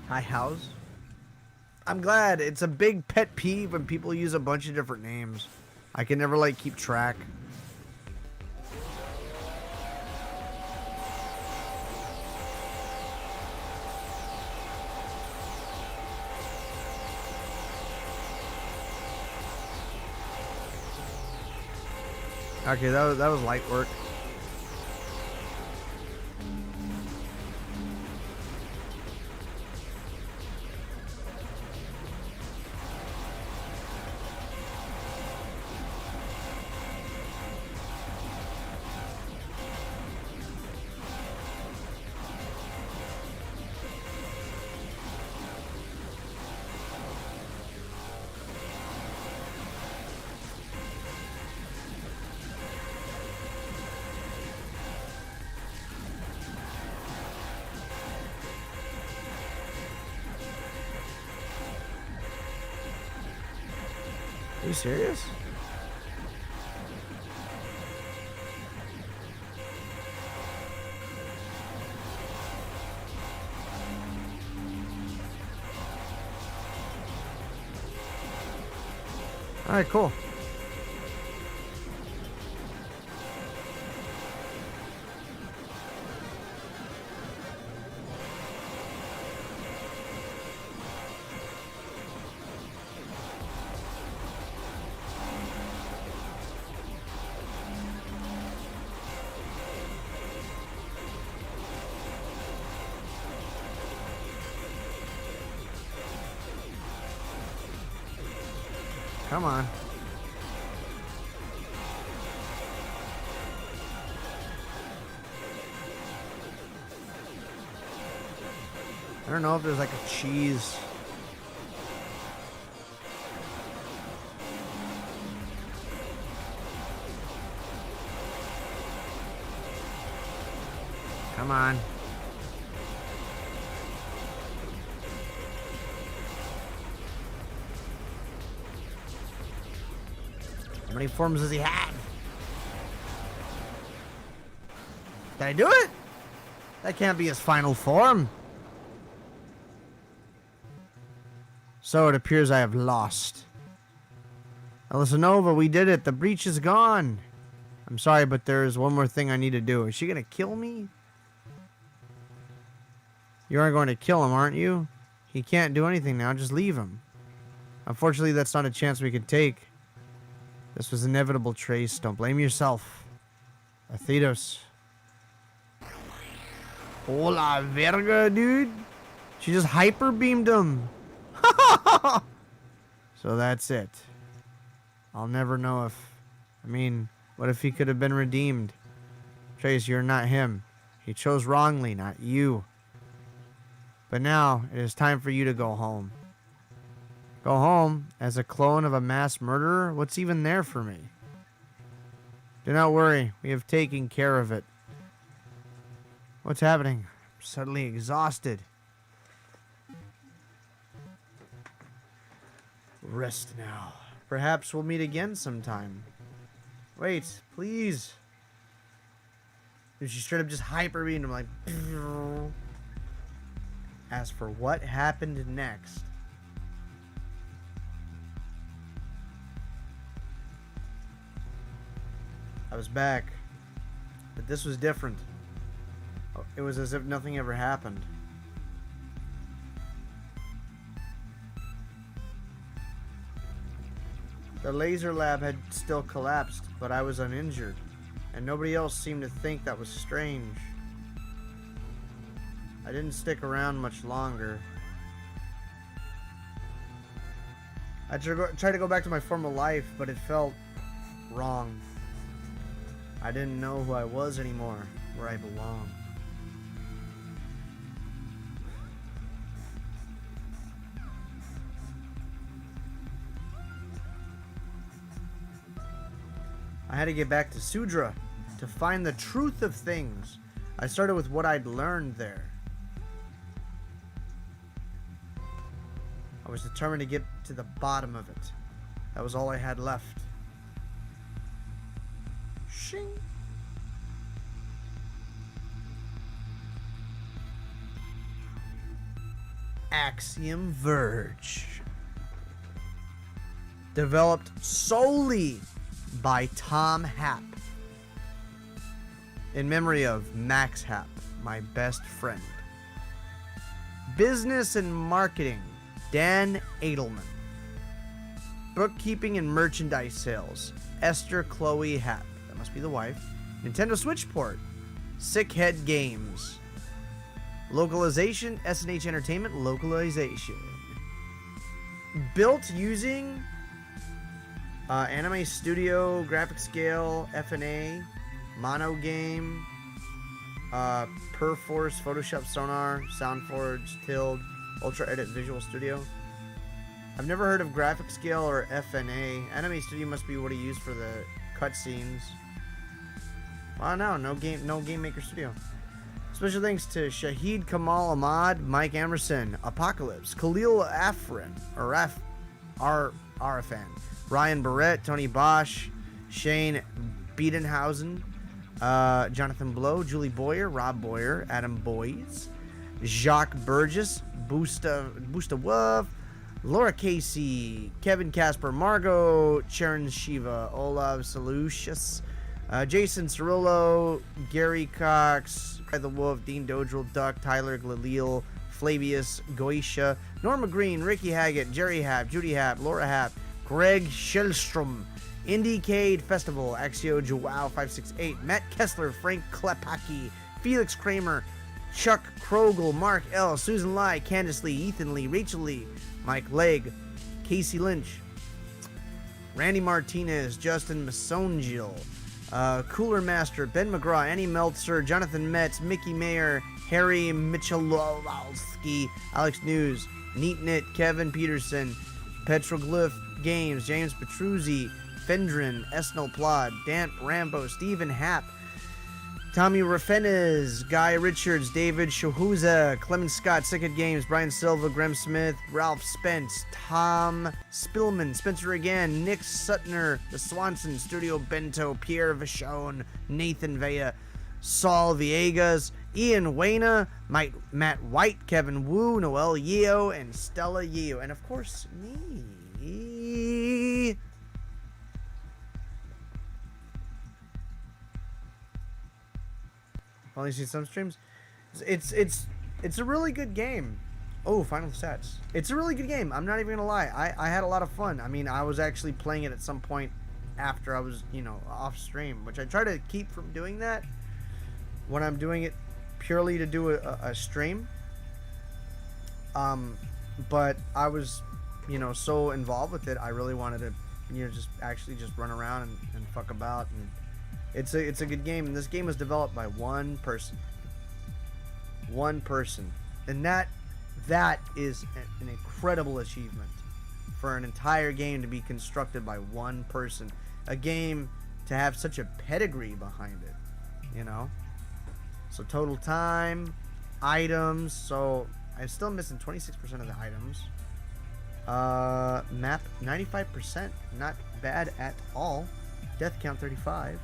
Hi, house. I'm glad. It's a big pet peeve when people use a bunch of different names. I can never like keep track. Okay, that was light work. Are you serious? All right, cool. Come on. I don't know if there's like a cheese. Come on. How many forms does he have? Did I do it? That can't be his final form. So it appears I have lost. Alyssa Nova, we did it. The breach is gone. I'm sorry, but there's one more thing I need to do. Is she going to kill me? You aren't going to kill him, aren't you? He can't do anything now. Just leave him. Unfortunately, that's not a chance we could take. This was inevitable, Trace. Don't blame yourself. Athedos. Hola, verga, dude. She just hyper beamed him. So that's it. I'll never know if... I mean, what if he could have been redeemed? Trace, you're not him. He chose wrongly, not you. But now, it is time for you to go home. Go home as a clone of a mass murderer? What's even there for me? Do not worry. We have taken care of it. What's happening? I'm suddenly exhausted. Rest now. Perhaps we'll meet again sometime. Wait, please. Dude, she straight up just hyper beamed him like. As for what happened next. I was back. But this was different. It was as if nothing ever happened. The laser lab had still collapsed, but I was uninjured, and nobody else seemed to think that was strange. I didn't stick around much longer. I tried to go back to my former life, but it felt wrong. I didn't know who I was anymore, where I belonged. I had to get back to Sudra to find the truth of things. I started with what I'd learned there. I was determined to get to the bottom of it. That was all I had left. Shing. Axiom Verge. Developed solely by Tom Happ. In memory of Max Happ, my best friend. Business and marketing, Dan Edelman. Bookkeeping and merchandise sales, Esther Chloe Happ. That must be the wife. Nintendo Switch port, Sickhead Games. Localization, SNH Entertainment localization. Built using Anime Studio, Graphic Scale, FNA, Mono Game, Perforce, Photoshop Sonar, Soundforge, Tild, Ultra Edit Visual Studio. I've never heard of Graphic Scale or FNA. Anime Studio must be what he used for the cutscenes. Oh no Game Maker Studio. Special thanks to Shahid Kamal Ahmad, Mike Emerson, Apocalypse, Khalil Afrin, or Arafan, Ryan Barrett, Tony Bosch, Shane Biedenhausen, Jonathan Blow, Julie Boyer, Rob Boyer, Adam Boyes, Jacques Burgess, Busta Wolf, Laura Casey, Kevin Casper, Margot, Sharon Shiva, Olav Salucius, Jason Cirillo, Gary Cox, the Wolf, Dean Dodrell, Duck, Tyler Galil, Flavius, Goisha, Norma Green, Ricky Haggett, Jerry Happ, Judy Happ, Laura Happ, Greg Shellstrom, Indiecade Festival, Axio Joao 568, Matt Kessler, Frank Klepacki, Felix Kramer, Chuck Krogel, Mark L, Susan Lai, Candice Lee, Ethan Lee, Rachel Lee, Mike Legg, Casey Lynch, Randy Martinez, Justin Masonjil, Cooler Master, Ben McGraw, Annie Meltzer, Jonathan Metz, Mickey Mayer, Harry Michalowski, Alex News, Neat Knit, Kevin Peterson, Petroglyph Games, James Petruzzi, Fendrin, Esnel Plod, Dant Rambo, Stephen Happ, Tommy Raffenez, Guy Richards, David Shahuza, Clement Scott, Sickett Games, Brian Silva, Graham Smith, Ralph Spence, Tom Spillman, Spencer again, Nick Sutner, The Swanson, Studio Bento, Pierre Vachon, Nathan Vea, Saul Viegas, Ian Wayna, Matt White, Kevin Wu, Noel Yeo, and Stella Yeo. And of course, me. Only seen some streams. It's a really good game. Oh, Final Stats. It's a really good game. I'm not even gonna lie. I had a lot of fun. I mean, I was actually playing it at some point after I was, off stream, which I try to keep from doing that when I'm doing it purely to do a stream. But I was, so involved with it. I really wanted to, just run around and fuck about. And it's a good game. And this game was developed by one person. And that is an incredible achievement for an entire game to be constructed by one person. A game to have such a pedigree behind it, So total time, items. So I'm still missing 26% of the items. Map 95%, not bad at all. Death count 35.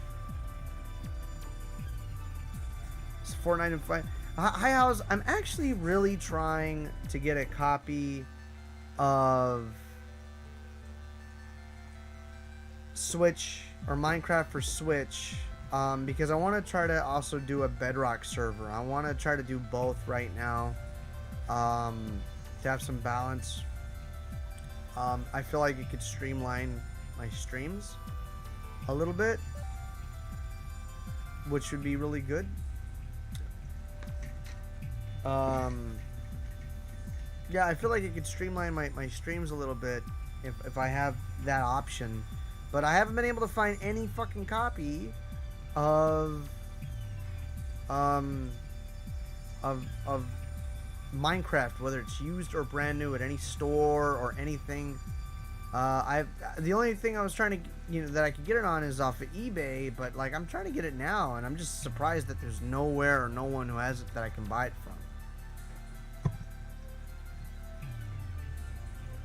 It's 495. Hi House, I'm actually really trying to get a copy of Switch or Minecraft for Switch, because I want to try to also do a Bedrock server. I want to try to do both right now, to have some balance. I feel like it could streamline my streams a little bit, which would be really good. Yeah, I feel like it could streamline my streams a little bit if I have that option. But I haven't been able to find any fucking copy of Minecraft, whether it's used or brand new at any store or anything. The only thing I was trying to, that I could get it on is off of eBay, but like I'm trying to get it now, and I'm just surprised that there's nowhere or no one who has it that I can buy it from.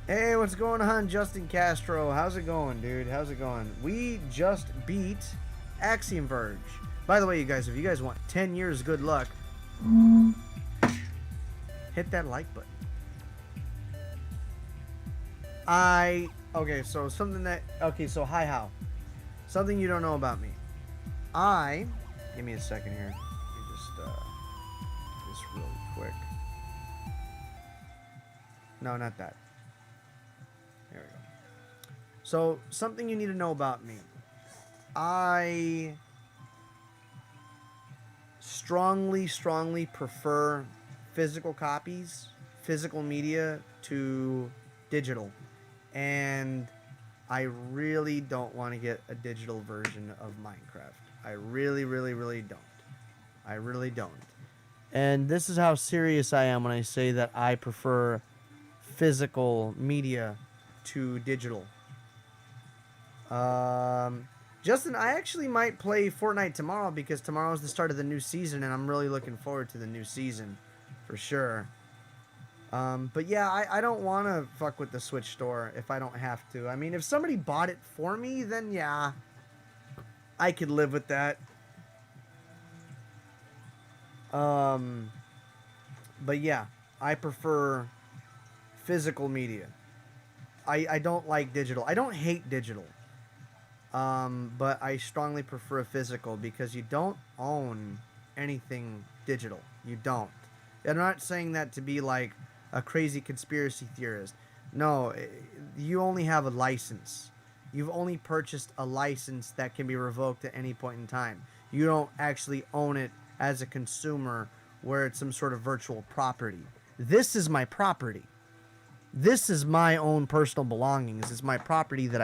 Hey, what's going on, Justin Castro? How's it going, dude? How's it going? We just beat Axiom Verge. By the way, you guys, if you guys want 10 years good luck, hit that like button. Okay, so hi how. Something you don't know about me. Give me a second here. Let me just really quick. No, not that. There we go. So, something you need to know about me. I strongly prefer physical copies, physical media to digital. And I really don't want to get a digital version of Minecraft. I really don't. I really don't. And this is how serious I am when I say that I prefer physical media to digital. Justin, I actually might play Fortnite tomorrow because tomorrow is the start of the new season, and I'm really looking forward to the new season for sure. But yeah, I don't want to fuck with the Switch store if I don't have to. I mean, if somebody bought it for me, then yeah, I could live with that. But yeah, I prefer physical media. I don't like digital. I don't hate digital. But I strongly prefer a physical because you don't own anything digital. You don't. I'm not saying that to be like a crazy conspiracy theorist. No, you only have a license. You've only purchased a license that can be revoked at any point in time. You don't actually own it as a consumer where it's some sort of virtual property. This is my property. This is my own personal belongings. It's my property that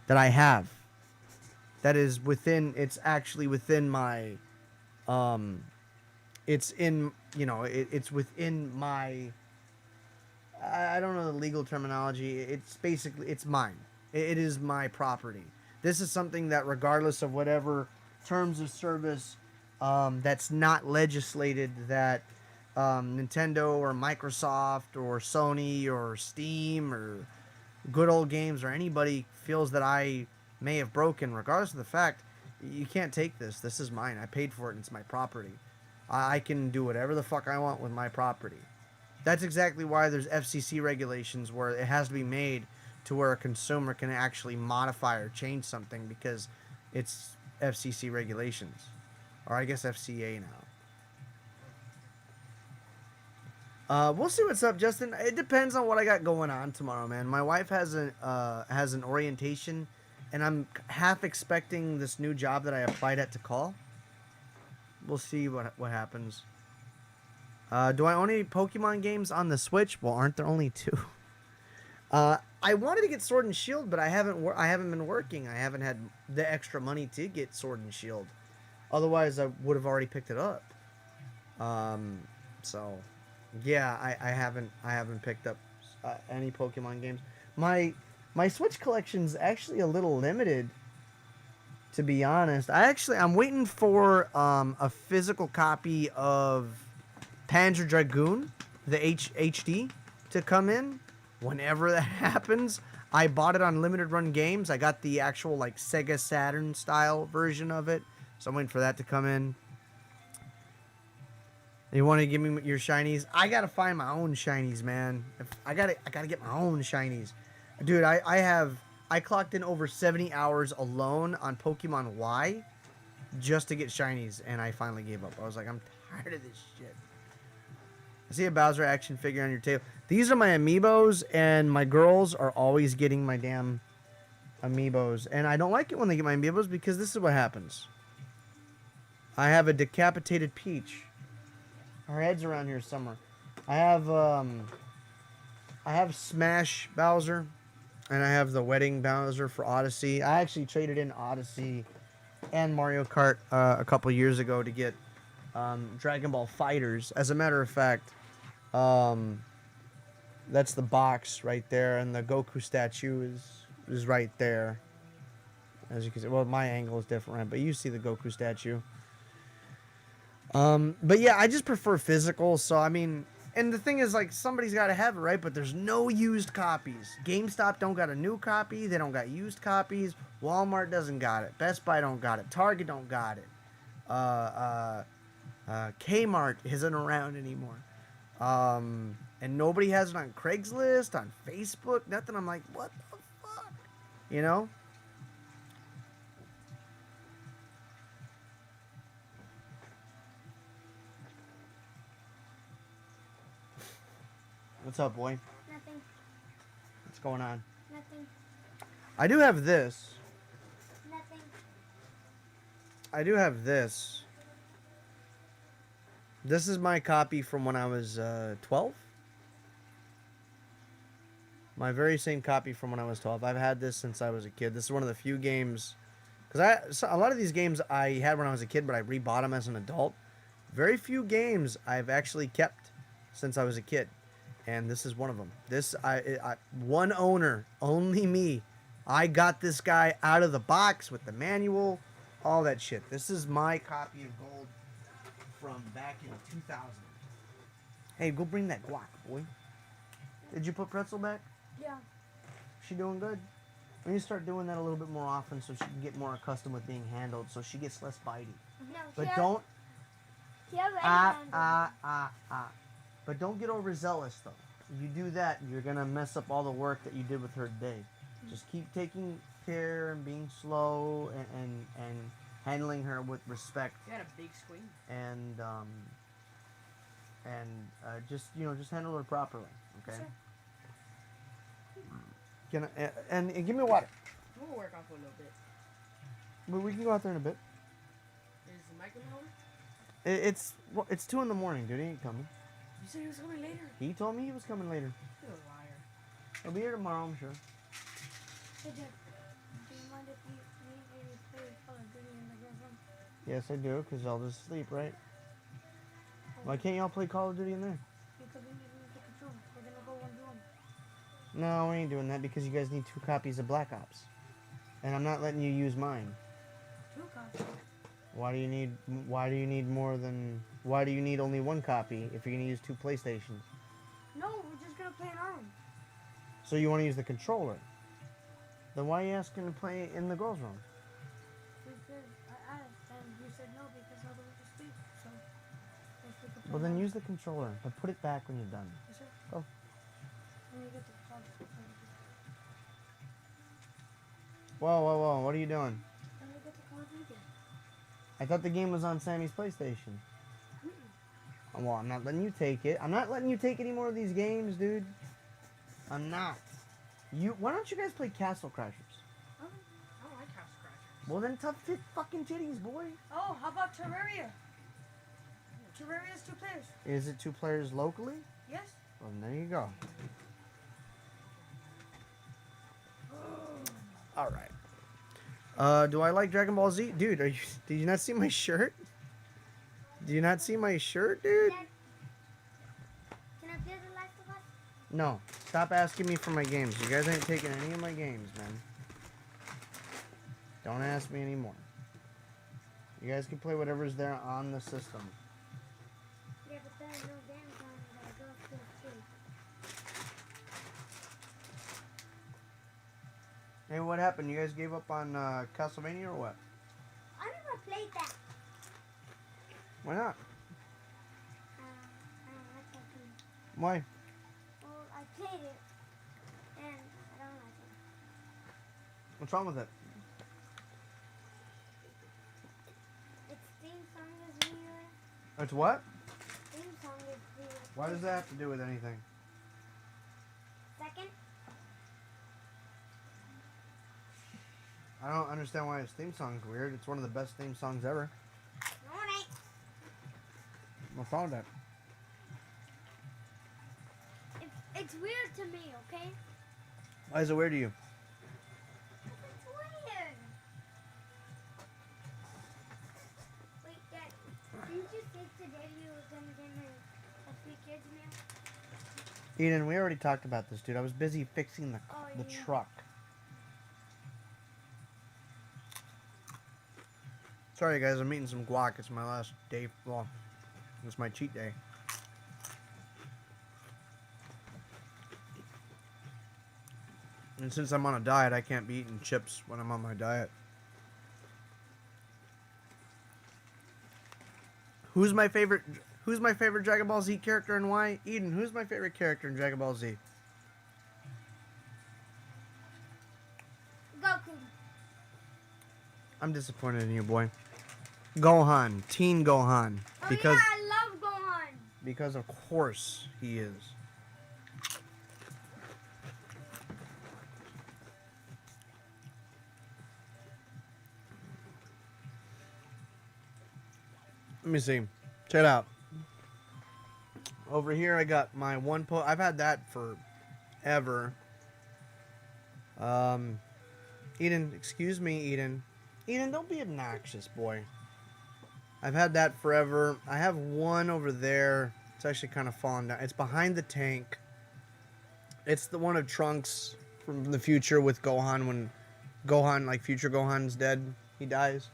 I have. that is within. It's actually within my. It's in. It's within my. I don't know the legal terminology. It's basically it's mine. It is my property. This is something that, regardless of whatever terms of service, that's not legislated, that Nintendo or Microsoft or Sony or Steam or Good Old Games or anybody feels that I may have broken, regardless of the fact, you can't take this. This is mine. I paid for it and it's my property. I can do whatever the fuck I want with my property. That's exactly why there's FCC regulations where it has to be made to where a consumer can actually modify or change something, because it's FCC regulations. Or I guess FCA now. We'll see what's up, Justin. It depends on what I got going on tomorrow, man. My wife has an orientation, and I'm half expecting this new job that I applied at to call. We'll see what happens. Do I own any Pokemon games on the Switch? Well, aren't there only 2? I wanted to get Sword and Shield, but I haven't been working. I haven't had the extra money to get Sword and Shield. Otherwise, I would have already picked it up. So, yeah, I haven't picked up any Pokemon games. My Switch collection's actually a little limited, to be honest. I'm waiting for a physical copy of Panzer Dragoon, the HD, to come in. Whenever that happens, I bought it on Limited Run Games. I got the actual like Sega Saturn style version of it, so I'm waiting for that to come in. You want to give me your shinies? I gotta find my own shinies, man. I gotta get my own shinies, dude. I clocked in over 70 hours alone on Pokemon Y just to get shinies, and I finally gave up. I was like, I'm tired of this shit. I see a Bowser action figure on your table. These are my amiibos, and my girls are always getting my damn amiibos. And I don't like it when they get my amiibos, because this is what happens. I have a decapitated Peach. Her head's around here somewhere. I have Smash Bowser, and I have the Wedding Bowser for Odyssey. I actually traded in Odyssey and Mario Kart a couple years ago to get Dragon Ball Fighters. As a matter of fact, that's the box right there, and the Goku statue is right there. As you can see, well, my angle is different, but you see the Goku statue. But yeah, I just prefer physical. So I mean, and the thing is, like, somebody's got to have it, right? But there's no used copies. GameStop don't got a new copy. They don't got used copies. Walmart doesn't got it. Best Buy don't got it. Target don't got it. Kmart isn't around anymore. And nobody has it on Craigslist, on Facebook, nothing. I'm like, what the fuck? You know? What's up, boy? Nothing. What's going on? Nothing. I do have this. Nothing. I do have this. This is my copy from when I was 12. My very same copy from when I was 12. I've had this since I was a kid. This is one of the few games, because a lot of these games I had when I was a kid, but I rebought them as an adult. Very few games I've actually kept since I was a kid, and this is one of them. This one owner, only me. I got this guy out of the box with the manual, all that shit. This is my copy of Gold from back in 2000. Hey, go bring that guac, boy. Did you put Pretzel back? Yeah. She doing good? We need to start doing that a little bit more often so she can get more accustomed with being handled, so she gets less bitey. No, But don't Yeah, But don't get overzealous though. If you do that, you're gonna mess up all the work that you did with her today. Just keep taking care and being slow and handling her with respect. You got a big screen. And just handle her properly. Okay. Sure. And give me water. We'll work on for a little bit. But we can go out there in a bit. Is the mic home? It's 2 a.m, dude. He ain't coming. You said he was coming later. He told me he was coming later. You're a liar. He'll be here tomorrow, I'm sure. Hey, Jeff, do you mind if you leave any food? Yes, I do, because I'll just sleep, right? Why can't y'all play Call of Duty in there? Because we need to use the controller. We're gonna go and do them. No, we ain't doing that because you guys need 2 copies of Black Ops. And I'm not letting you use mine. 2 copies. Why do you need only 1 copy if you're gonna use 2 PlayStations? No, we're just gonna play in our room. So you want to use the controller? Then why are you asking to play in the girls' room? Because I asked and you said no because I don't want to sleep. So if we could play Well, then now. use the controller, but put it back when you're done. Yes, sir. Go. Let me get the controller. Whoa, whoa, whoa! What are you doing? Let me get the Call of Duty. I thought the game was on Sammy's PlayStation. Well, I'm not letting you take it. I'm not letting you take any more of these games, dude. I'm not. Why don't you guys play Castle Crashers? Oh, I don't like House Crashers. Well, then tough fucking titties, boy. Oh, how about Terraria? Terraria is 2 players. Is it 2 players locally? Yes. Well, there you go. All right. Do I like Dragon Ball Z? Dude, did you not see my shirt? Do you not see my shirt, dude? Dad, can I play The Last of Us? No. Stop asking me for my games. You guys ain't taking any of my games, man. Don't ask me anymore. You guys can play whatever's there on the system. Yeah, but there's no damn time that I go to the street. Hey, what happened? You guys gave up on Castlevania or what? I never played that. Why not? I don't like that game. Why? Well, I played it, and I don't like it. What's wrong with it? Its theme song is weird. It's what? Theme song is weird. Why does that have to do with anything? Second, I don't understand why his theme song's weird. It's one of the best theme songs ever. no, it ain't. What's wrong with that? It's weird to me, okay? Why is it weird to you? It's weird. Wait, Dad, didn't you say today you were gonna get me a 3 kids meal? Eden, we already talked about this, dude. I was busy fixing the Oh, the yeah. truck. Sorry, guys. I'm eating some guac. It's my last day. Well, it's my cheat day. And since I'm on a diet, I can't be eating chips when I'm on my diet. Who's my favorite Dragon Ball Z character and why? Eden, who's my favorite character in Dragon Ball Z? Goku. I'm disappointed in you, boy. Gohan, Teen Gohan, Oh because yeah, I love Gohan. because of course he is. Let me see. Check it out. Over here, I got my one I've had that forever. Eden, excuse me, Eden. Eden, don't be obnoxious, boy. I've had that forever. I have one over there. It's actually kind of fallen down. It's behind the tank. It's the one of Trunks from the future with Gohan when Gohan, like future Gohan's dead. He dies.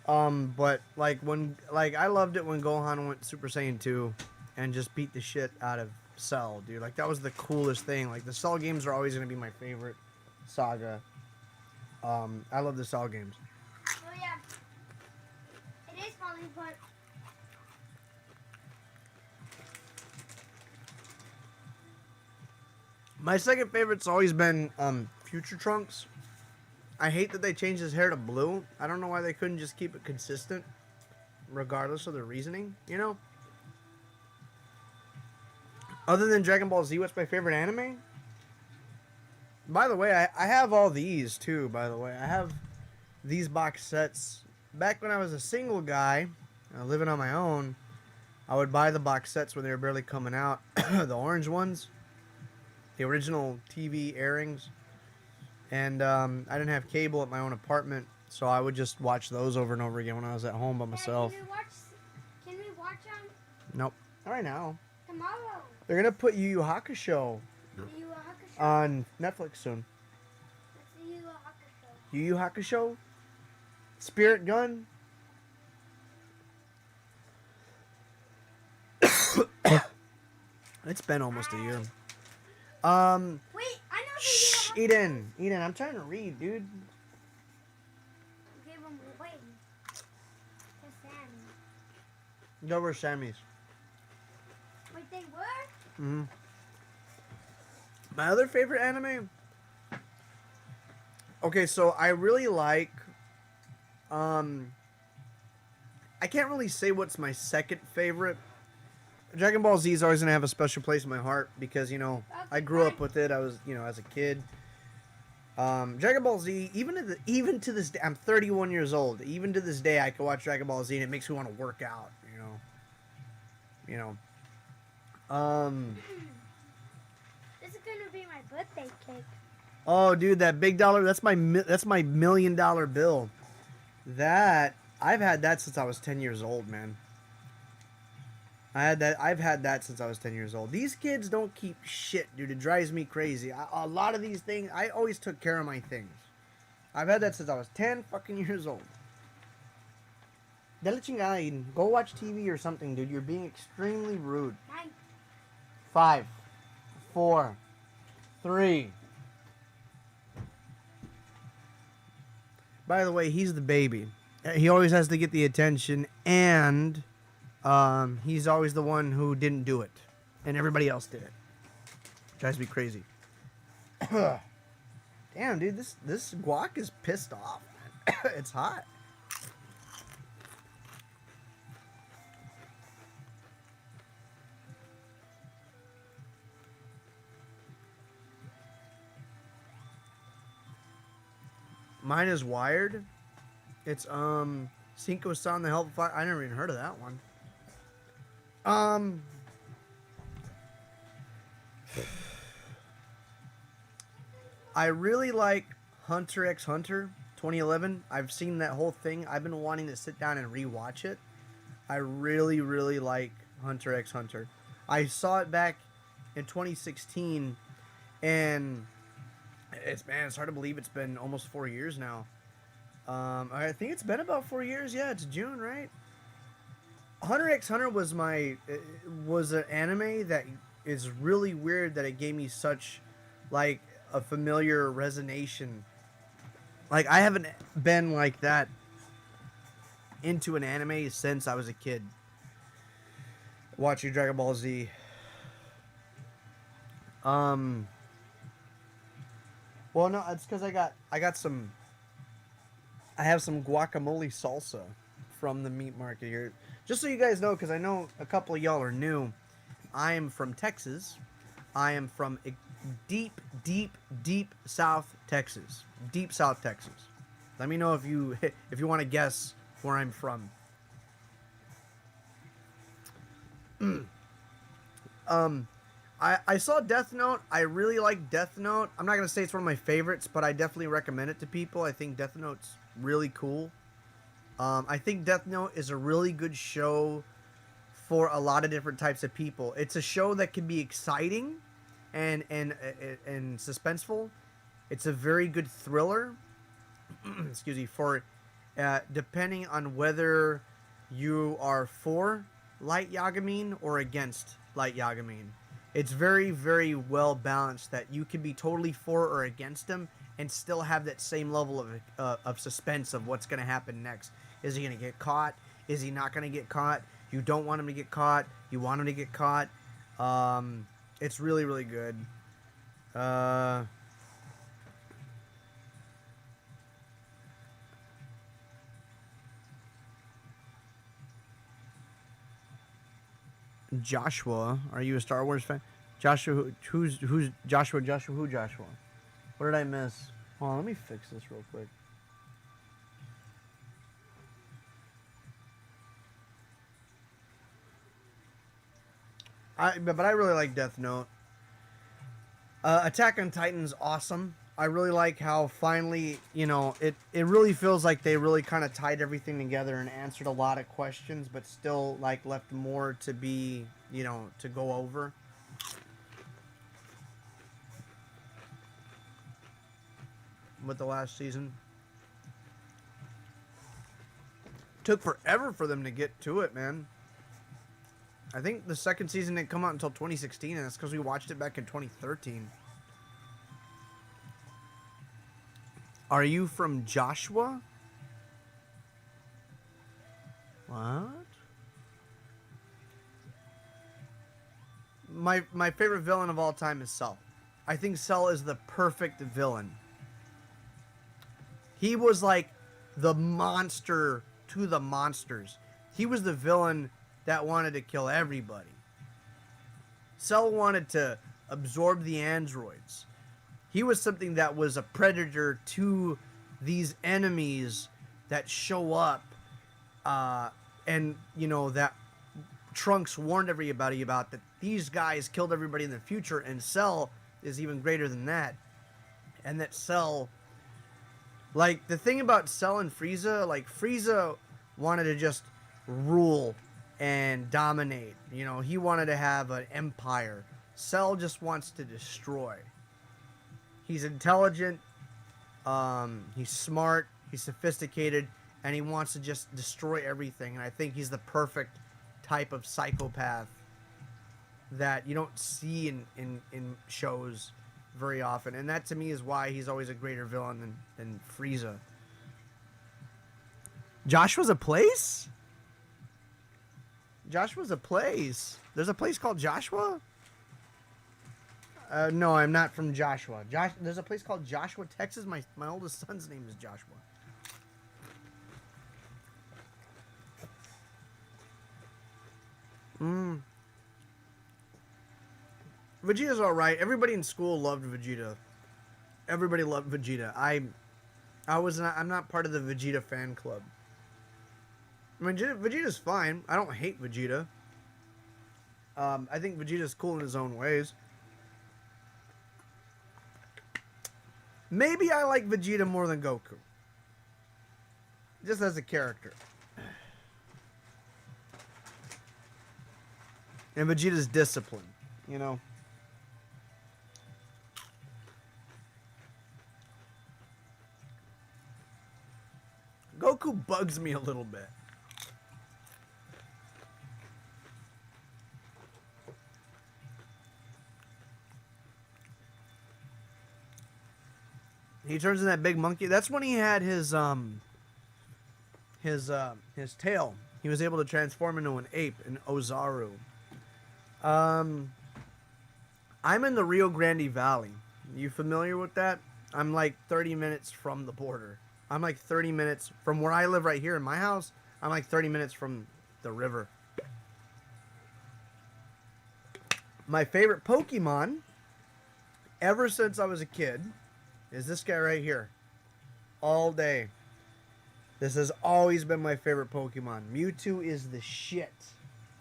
But like I loved it when Gohan went Super Saiyan 2 and just beat the shit out of Cell, dude. Like that was the coolest thing. Like the Cell games are always gonna be my favorite saga. I love the Cell games. Oh yeah. It is falling apart. My second favorite's always been Future Trunks. I hate that they changed his hair to blue. I don't know why they couldn't just keep it consistent, regardless of the reasoning, you know? Other than Dragon Ball Z, what's my favorite anime? By the way, I have all these, too, by the way. I have these box sets. Back when I was a single guy, living on my own, I would buy the box sets when they were barely coming out. The orange ones. The original TV airings. And I didn't have cable at my own apartment, So I would just watch those over and over again when I was at home by Dad, myself. Can we watch Nope. Not right now. tomorrow? They're gonna put Yu Yu Hakusho Yu Yu Hakusho. on Netflix soon. What's the Yu Yu Hakusho? Yu Yu Hakusho? Spirit Gun? It's been almost a year. Wait, I know the Shh, Yu Yu Hakusho. Eden, I'm trying to read, dude. Give him away. To Sammy. Those were Sammy's. Wait, they were? Mm-hmm. My other favorite anime. Okay, so I really like. I can't really say what's my second favorite. Dragon Ball Z is always gonna have a special place in my heart because I grew up with it. I was as a kid. Dragon Ball Z, even to this day, I'm 31 years old. Even to this day, I can watch Dragon Ball Z and it makes me want to work out. This is gonna be my birthday cake. Oh, dude, that big dollar. That's my $1 million bill. That I've had that since I was 10 years old, man. I've had that since I was 10 years old. These kids don't keep shit, dude. It drives me crazy. A lot of these things, I always took care of my things. I've had that since I was 10 fucking years old. Dale chingada, Eden. Go watch TV or something, dude. You're being extremely rude. 9. 5, 4, 3. By the way, he's the baby. He always has to get the attention, and he's always the one who didn't do it, and everybody else did it. Drives me crazy. Damn, dude, this guac is pissed off, man. It's hot. Mine is Wired. It's Cinco-san the Help Fire. I never even heard of that one. I really like Hunter x Hunter 2011. I've seen that whole thing. I've been wanting to sit down and rewatch it. I really, really like Hunter x Hunter. I saw it back in 2016, and it's hard to believe it's been almost 4 years now. I think it's been about 4 years. Yeah, it's June, right? Hunter x Hunter was an anime that is really weird that it gave me such like a familiar resonation. Like I haven't been like that into an anime since I was a kid. Watching Dragon Ball Z. Well, no, it's because I have some guacamole salsa from the meat market here. Just so you guys know, because I know a couple of y'all are new, I am from Texas. I am from deep, deep, deep South Texas. Deep South Texas. Let me know if you want to guess where I'm from. I saw Death Note. I really like Death Note. I'm not going to say it's one of my favorites, but I definitely recommend it to people. I think Death Note's really cool. I think Death Note is a really good show for a lot of different types of people. It's a show that can be exciting and suspenseful. It's a very good thriller. Excuse me, for depending on whether you are for Light Yagami or against Light Yagami. It's very, very well balanced that you can be totally for or against him and still have that same level of suspense of what's going to happen next. Is he going to get caught? Is he not going to get caught? You don't want him to get caught. You want him to get caught. It's really, really good. Joshua, are you a Star Wars fan? Joshua, who's Joshua? Joshua, who Joshua? What did I miss? Hold on, let me fix this real quick. But I really like Death Note. Attack on Titan's awesome. I really like how finally, you know, it really feels like they really kind of tied everything together and answered a lot of questions, but still like left more to be, you know, to go over. With the last season. Took forever for them to get to it, man. I think the second season didn't come out until 2016, and that's because we watched it back in 2013. Are you from Joshua? What? My favorite villain of all time is Cell. I think Cell is the perfect villain. He was like the monster to the monsters. He was the villain that wanted to kill everybody. Cell wanted to absorb the androids. He was something that was a predator to these enemies that show up, and you know that Trunks warned everybody about, that these guys killed everybody in the future, and Cell is even greater than that. And that Cell, like the thing about Cell and Frieza, like Frieza wanted to just rule and dominate. You know, he wanted to have an empire. Cell just wants to destroy. He's intelligent, he's smart, he's sophisticated, and he wants to just destroy everything. And I think he's the perfect type of psychopath that you don't see in shows very often. And that to me is why he's always a greater villain than Frieza. Joshua's a place? Joshua's a place. There's a place called Joshua? No, I'm not from Joshua. There's a place called Joshua, Texas. My oldest son's name is Joshua. Vegeta's alright. Everybody in school loved Vegeta. Everybody loved Vegeta. I'm not part of the Vegeta fan club. I mean, Vegeta's fine. I don't hate Vegeta. I think Vegeta's cool in his own ways. Maybe I like Vegeta more than Goku. Just as a character. And Vegeta's discipline, you know. Goku bugs me a little bit. He turns into that big monkey. That's when he had his tail. He was able to transform into an ape, an Ozaru. I'm in the Rio Grande Valley. You familiar with that? I'm like 30 minutes from the border. I'm like 30 minutes from where I live right here in my house. I'm like 30 minutes from the river. My favorite Pokemon, ever since I was a kid, is this guy right here. All day. This has always been my favorite Pokemon. Mewtwo is the shit.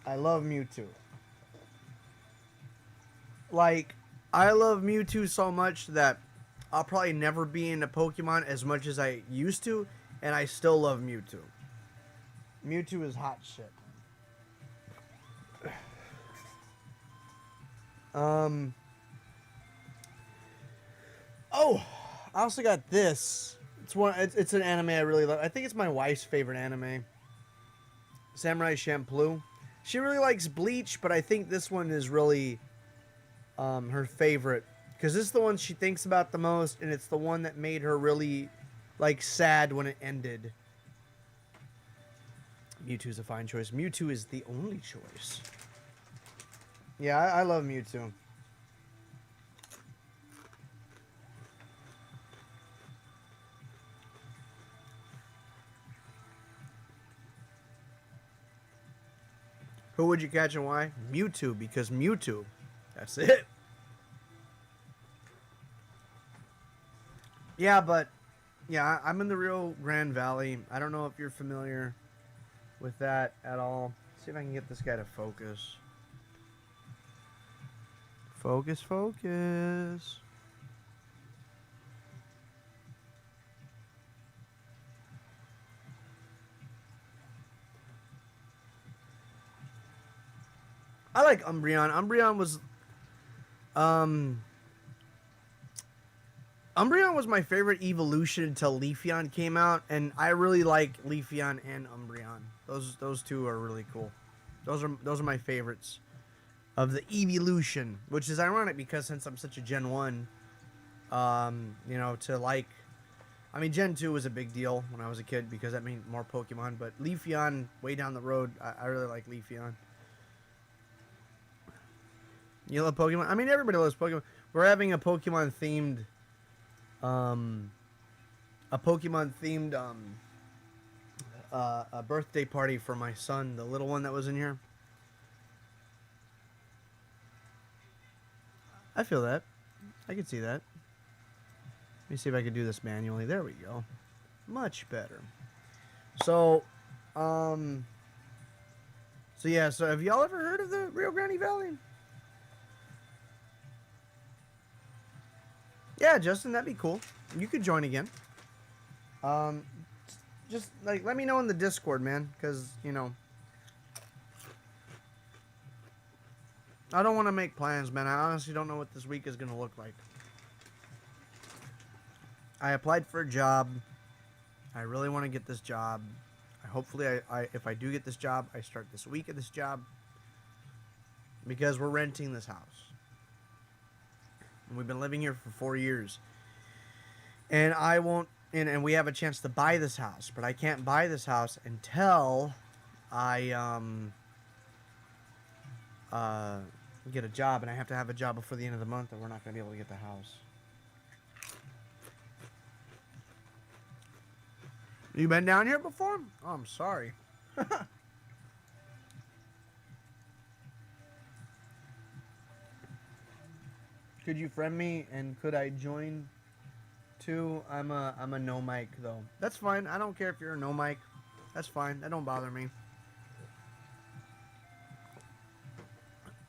I love Mewtwo. Like, I love Mewtwo so much that I'll probably never be into Pokemon as much as I used to, and I still love Mewtwo. Mewtwo is hot shit. Oh, I also got this. It's an anime I really love. I think it's my wife's favorite anime. Samurai Champloo. She really likes Bleach, but I think this one is really her favorite, because this is the one she thinks about the most, and it's the one that made her really like sad when it ended. Mewtwo's a fine choice. Mewtwo is the only choice. Yeah, I love Mewtwo. Who would you catch and why? Mewtwo, because Mewtwo. That's it. Yeah, but yeah, I'm in the Rio Grande Valley. I don't know if you're familiar with that at all. Let's see if I can get this guy to focus. Focus, focus. I like Umbreon. Umbreon was my favorite evolution until Leafeon came out, and I really like Leafeon and Umbreon. Those two are really cool. Those are my favorites of the evolution, which is ironic because since I'm such a Gen 1, you know, to like, I mean, Gen 2 was a big deal when I was a kid because that meant more Pokemon, but Leafeon, way down the road, I really like Leafeon. You love Pokemon? I mean, everybody loves Pokemon. We're having a Pokemon themed, a birthday party for my son, the little one that was in here. I feel that. I can see that. Let me see if I can do this manually. There we go. Much better. So, so yeah, so have y'all ever heard of the Rio Grande Valley? Yeah, Justin, that'd be cool. You could join again. Just, like, let me know in the Discord, man, because, you know, I don't want to make plans, man. I honestly don't know what this week is going to look like. I applied for a job. I really want to get this job. Hopefully, if I do get this job, I start this week at this job. Because we're renting this house. And we've been living here for 4 years. And I won't, and we have a chance to buy this house. But I can't buy this house until I, get a job, and I have to have a job before the end of the month, or we're not going to be able to get the house. You been down here before? Oh, I'm sorry. Could you friend me, and could I join too? I'm a no mic though. That's fine. I don't care if you're a no mic. That's fine. That don't bother me.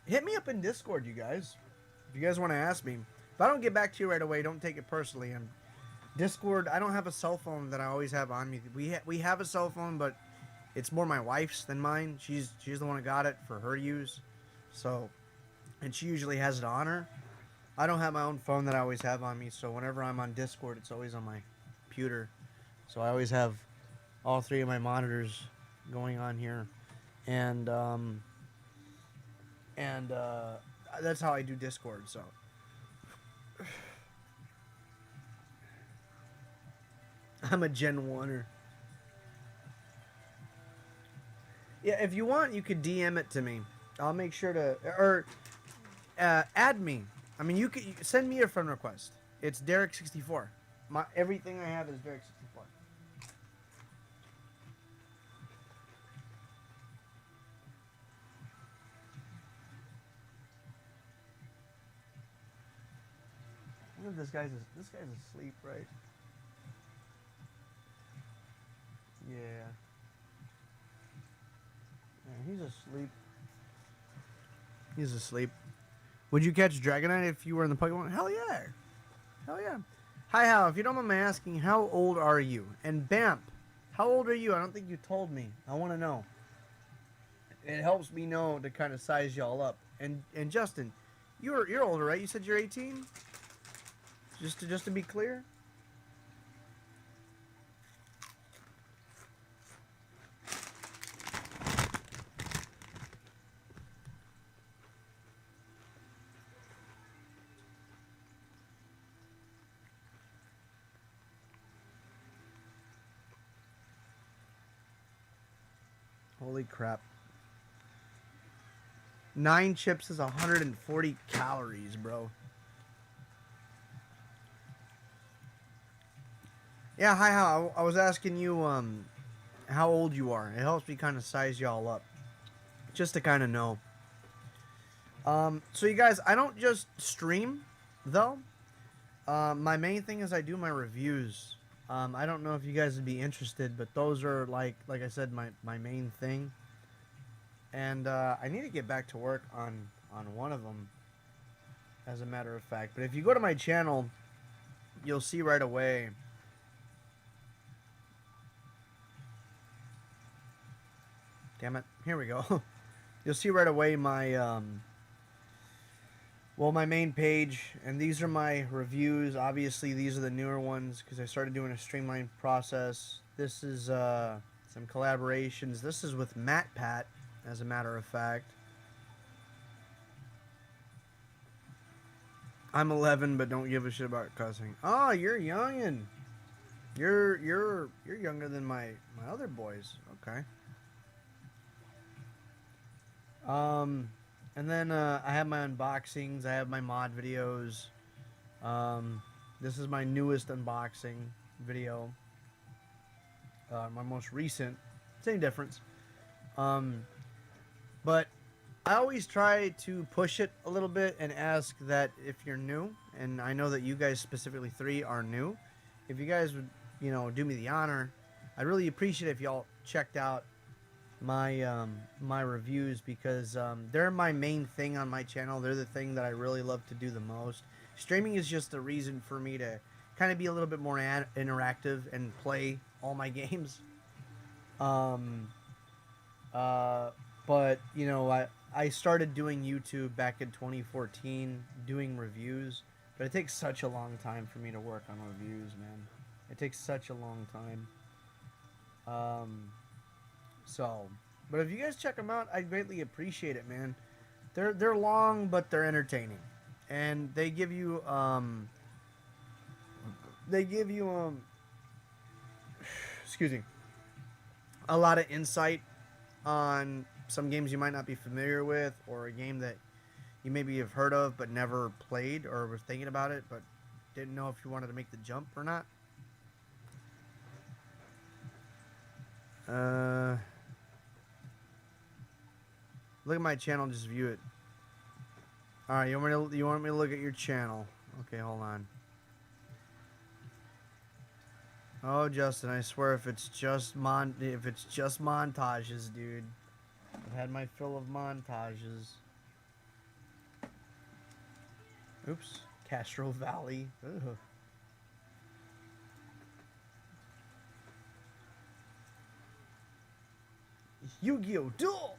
Hit me up in Discord, you guys. If you guys want to ask me. If I don't get back to you right away, don't take it personally. And Discord, I don't have a cell phone that I always have on me. We have a cell phone, but it's more my wife's than mine. She's the one that got it for her use. So, and she usually has it on her. I don't have my own phone that I always have on me. So whenever I'm on Discord, it's always on my computer. So I always have all three of my monitors going on here. And that's how I do Discord, so. I'm a Gen 1er. Yeah, if you want, you could DM it to me. I'll make sure to, or add me. I mean, you could send me a friend request. It's Derik64. Everything I have is Derik64. This guy's asleep, right? Yeah. Yeah, he's asleep. He's asleep. Would you catch Dragonite if you were in the Pokemon? Hell yeah. Hell yeah. Hi, Hal. If you don't mind me asking, how old are you? And Bamp, how old are you? I don't think you told me. I want to know. It helps me know to kind of size y'all up. And Justin, you're older, right? You said you're 18? Just to be clear. Holy crap. 9 chips is 140 calories, bro. Yeah, hi, how I was asking you how old you are. It helps me kind of size y'all up. Just to kind of know. So you guys, I don't just stream, though. My main thing is I do my reviews. I don't know if you guys would be interested, but those are, like I said, my main thing. And I need to get back to work on one of them, as a matter of fact. But if you go to my channel, you'll see right away. Damn it. Here we go. you'll see right away my well, my main page, and these are my reviews. Obviously, these are the newer ones because I started doing a streamlined process. This is some collaborations. This is with MatPat, as a matter of fact. I'm 11, but don't give a shit about cussing. Oh, you're youngin'. You're younger than my other boys. Okay. And then I have my unboxings. I have my mod videos. This is my newest unboxing video. My most recent. Same difference. But I always try to push it a little bit and ask that if you're new, and I know that you guys specifically 3 are new, if you guys would, you know, do me the honor, I'd really appreciate it if y'all checked out my my reviews, because they're my main thing on my channel. They're the thing that I really love to do the most. Streaming is just a reason for me to kind of be a little bit more interactive and play all my games. But you know, I started doing YouTube back in 2014, doing reviews, but it takes such a long time for me to work on reviews, man. It takes such a long time. So, but if you guys check them out, I greatly appreciate it, man. They're long, but they're entertaining, and they give you excuse me, a lot of insight on some games you might not be familiar with, or a game that you maybe have heard of but never played, or were thinking about it but didn't know if you wanted to make the jump or not. Look at my channel, just view it. Alright, you want me to look at your channel? Okay, hold on. Oh, Justin, I swear if it's just montages, dude. I've had my fill of montages. Oops. Castro Valley. Ugh. Yu-Gi-Oh! Duel!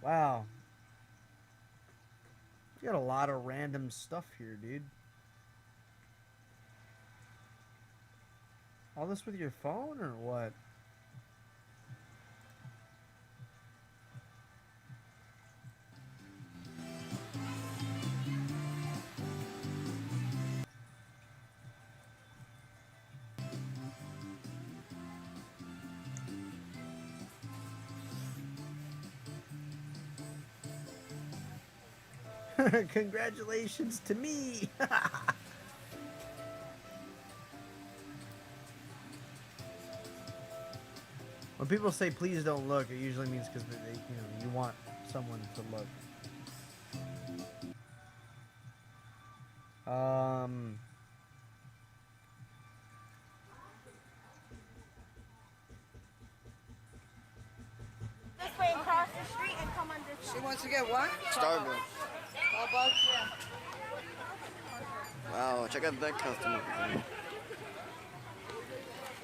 Wow. You got a lot of random stuff here, dude. All this with your phone or what? Congratulations to me. When people say please don't look, it usually means because you want someone to look. This way and cross the street and come on this She wants to get what? Starving. How about you? Wow, check out that customer.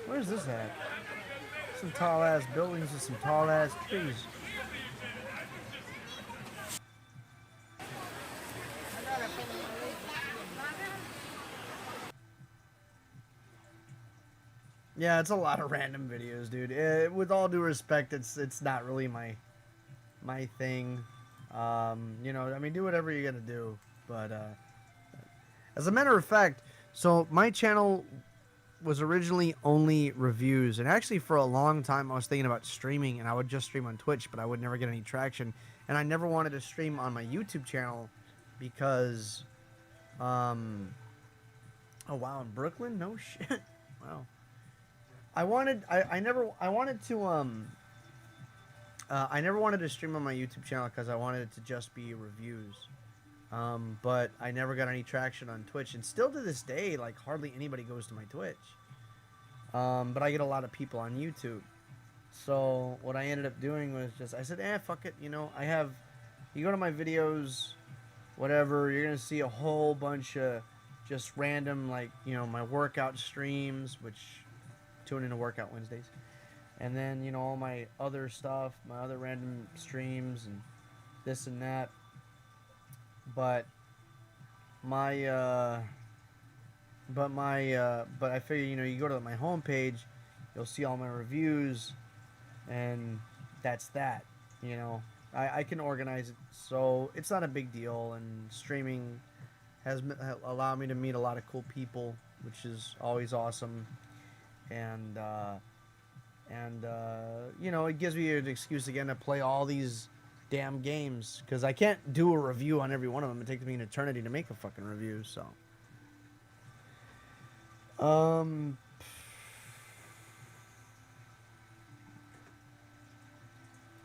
Where's this at? Some tall ass buildings with some tall ass trees. Yeah, it's a lot of random videos, dude. With all due respect, it's not really my thing. You know, I mean, do whatever you're gonna do. But as a matter of fact, so my channel was originally only reviews, and actually for a long time I was thinking about streaming, and I would just stream on Twitch, but I would never get any traction, and I never wanted to stream on my YouTube channel because oh wow, in Brooklyn? No shit. Wow. I never wanted to stream on my YouTube channel because I wanted it to just be reviews. But I never got any traction on Twitch, and still to this day, like, hardly anybody goes to my Twitch. But I get a lot of people on YouTube. So what I ended up doing was I said, fuck it, you know, you go to my videos, whatever, you're gonna see a whole bunch of just random, like, you know, my workout streams, which tune into Workout Wednesdays. And then, you know, all my other stuff, my other random streams and this and that. But my but I figure, you know, you go to my homepage, you'll see all my reviews, and that's that. You know, I can organize it so it's not a big deal, and streaming has allowed me to meet a lot of cool people, which is always awesome, and you know, it gives me an excuse again to play all these damn games, because I can't do a review on every one of them. It takes me an eternity to make a fucking review. So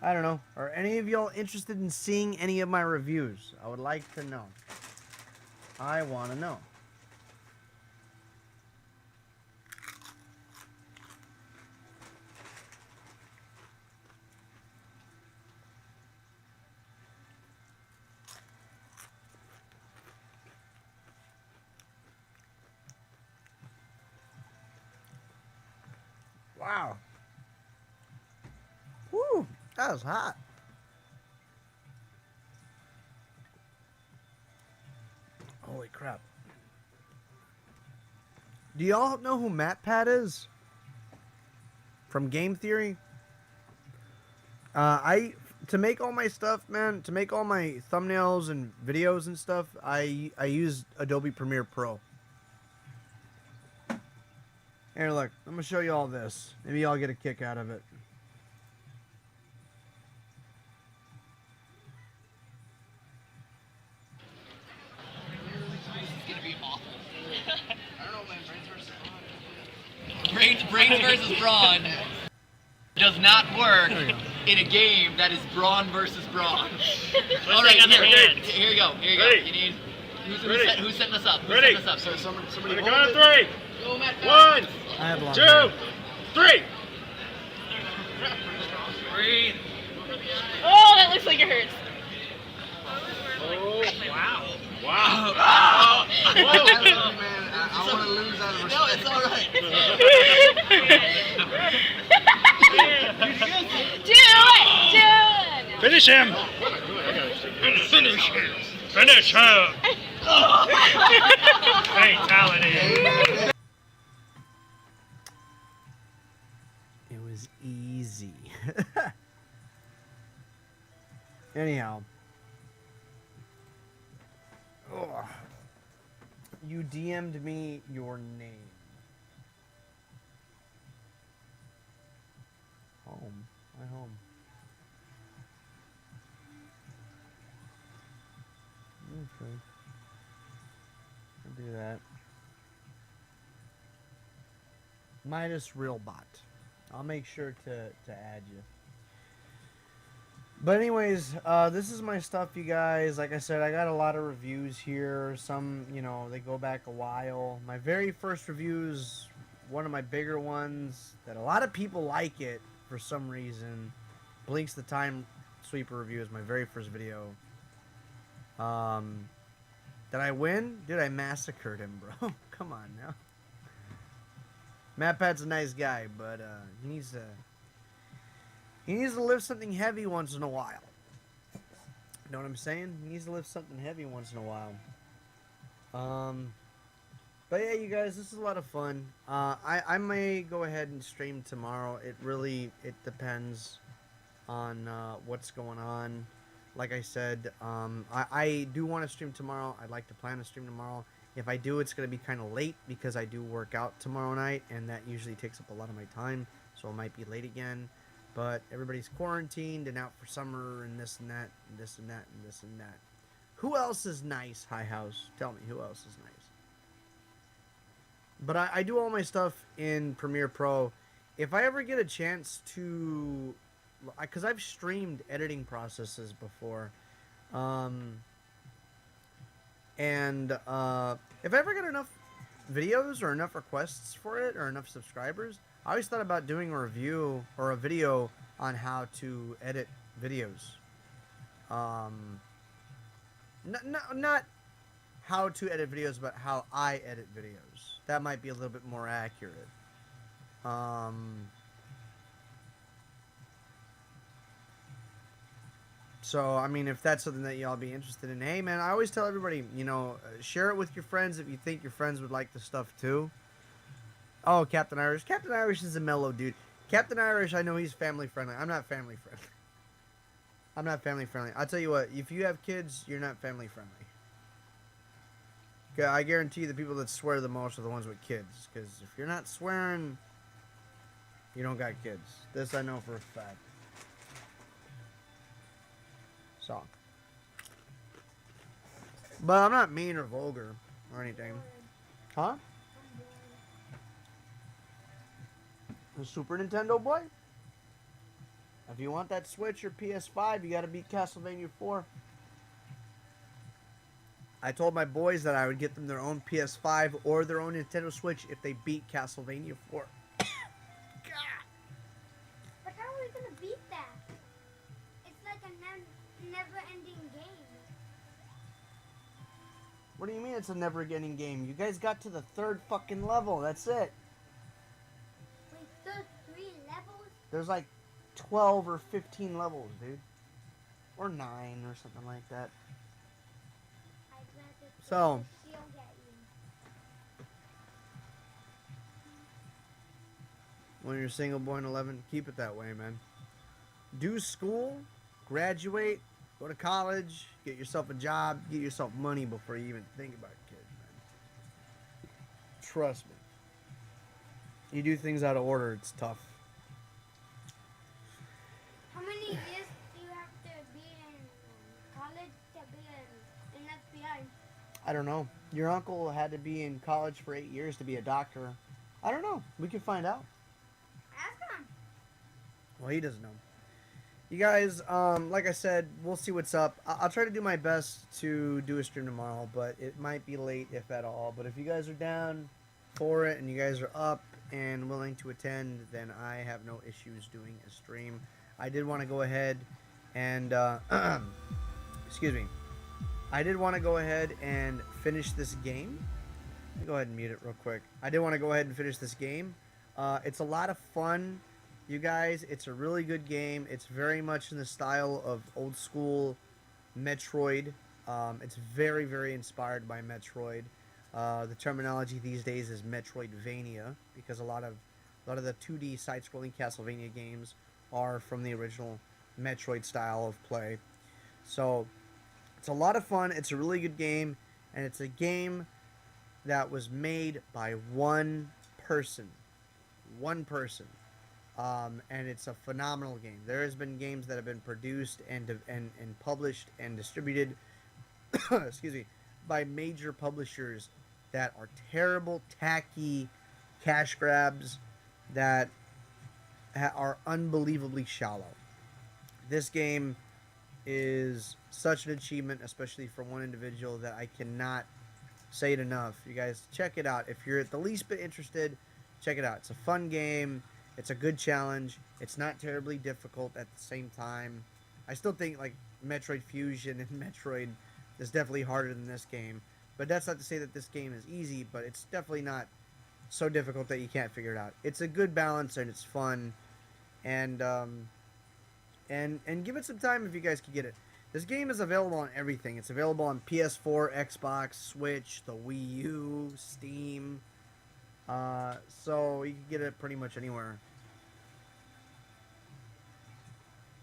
I don't know. Are any of y'all interested in seeing any of my reviews? I would like to know. I want to know. Wow. Woo, that was hot. Holy crap. Do y'all know who MatPat is? From Game Theory? To make all my stuff, man, to make all my thumbnails and videos and stuff, I use Adobe Premiere Pro. Here, look, I'm gonna show you all this. Maybe y'all get a kick out of it. It's gonna be awful. I don't know, man. Brains versus Brawn does not work in a game that is Brawn versus Brawn. All right, here you go. Here you go. You need who's setting us up? Who's setting us up? So somebody. On the count of three. Go, Matt. 1, I have long 2, hair. 3. Breathe. Oh, that looks like it hurts. Oh, wow. Wow. Oh. Whoa. Man, I want to lose out of respect. No, it's all right. Do it! Finish him. Finish him. Fatality. It was easy. Anyhow. Ugh. You DM'd me your name. Home. My home. Okay. I'll do that. Midas Realbot. I'll make sure to add you. But anyways, this is my stuff, you guys. Like I said, I got a lot of reviews here. Some, you know, they go back a while. My very first review is one of my bigger ones that a lot of people like it for some reason. Blinks the Time Sweeper review is my very first video. Did I win? Dude, I massacred him, bro. Come on now. MatPat's a nice guy, but he needs to lift something heavy once in a while. You know what I'm saying? He needs to lift something heavy once in a while. But yeah, you guys, this is a lot of fun. I may go ahead and stream tomorrow. It depends on what's going on. Like I said, I do want to stream tomorrow. I'd like to plan to stream tomorrow. If I do, it's going to be kind of late because I do work out tomorrow night, and that usually takes up a lot of my time, so it might be late again. But everybody's quarantined and out for summer and this and that and this and that and this and that. Who else is nice, High House? Tell me, who else is nice? But I do all my stuff in Premiere Pro. If I ever get a chance to... Because I've streamed editing processes before. And if I ever get enough videos or enough requests for it or enough subscribers, I always thought about doing a review or a video on how to edit videos. Not how to edit videos, but how I edit videos. That might be a little bit more accurate. So, I mean, if that's something that y'all be interested in, hey, man, I always tell everybody, you know, share it with your friends if you think your friends would like the stuff, too. Oh, Captain Irish. Captain Irish is a mellow dude. Captain Irish, I know he's family friendly. I'm not family friendly. I'm not family friendly. I'll tell you what, if you have kids, you're not family friendly. Okay, I guarantee you the people that swear the most are the ones with kids. Because if you're not swearing, you don't got kids. This I know for a fact. So. But I'm not mean or vulgar or anything. Huh? The Super Nintendo boy? If you want that Switch or PS5, you gotta beat Castlevania 4. I told my boys that I would get them their own PS5 or their own Nintendo Switch if they beat Castlevania 4. God. But how are we gonna beat that? It's like a never-ending game. What do you mean it's a never-ending game? You guys got to the 3rd fucking level. That's it. Wait, there's 3 levels? There's like 12 or 15 levels, dude. Or 9 or something like that. I'd rather So, the shield at you. when you're single, born 11, keep it that way, man. Do school, graduate, go to college, get yourself a job, get yourself money before you even think about kids, man. Trust me. You do things out of order, it's tough. How many years do you have to be in college to be an FBI? I don't know. Your uncle had to be in college for 8 years to be a doctor. I don't know. We can find out. Ask him. Well, he doesn't know. You guys, like I said, we'll see what's up. I'll try to do my best to do a stream tomorrow, but it might be late if at all. But if you guys are down for it and you guys are up and willing to attend, then I have no issues doing a stream. I did want to go ahead and, excuse me. I did want to go ahead and finish this game. Let me go ahead and mute it real quick. I did want to go ahead and finish this game. It's a lot of fun. You guys, it's a really good game. It's very much in the style of old school Metroid. It's very, very inspired by Metroid. The terminology these days is Metroidvania because a lot of the 2D side-scrolling Castlevania games are from the original Metroid style of play. So it's a lot of fun. It's a really good game, and it's a game that was made by one person. One person. And it's a phenomenal game. There has been games that have been produced and published and distributed excuse me, by major publishers that are terrible, tacky cash grabs that are unbelievably shallow. This game is such an achievement, especially for one individual, that I cannot say it enough. You guys, check it out. If you're at the least bit interested, check it out. It's a fun game. It's a good challenge. It's not terribly difficult at the same time. I still think like Metroid Fusion and Metroid is definitely harder than this game. But that's not to say that this game is easy, but it's definitely not so difficult that you can't figure it out. It's a good balance and it's fun. And give it some time if you guys can get it. This game is available on everything. It's available on PS4, Xbox, Switch, the Wii U, Steam. So you can get it pretty much anywhere.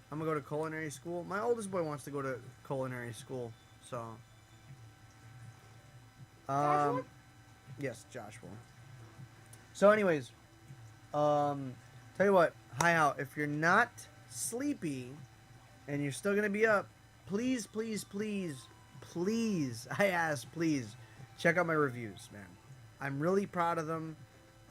I'm gonna go to culinary school. My oldest boy wants to go to culinary school, so. Joshua? Yes, Joshua. So, anyways, tell you what, hi out. If you're not sleepy and you're still gonna be up, please, please, please, please, I ask, please, check out my reviews, man. I'm really proud of them.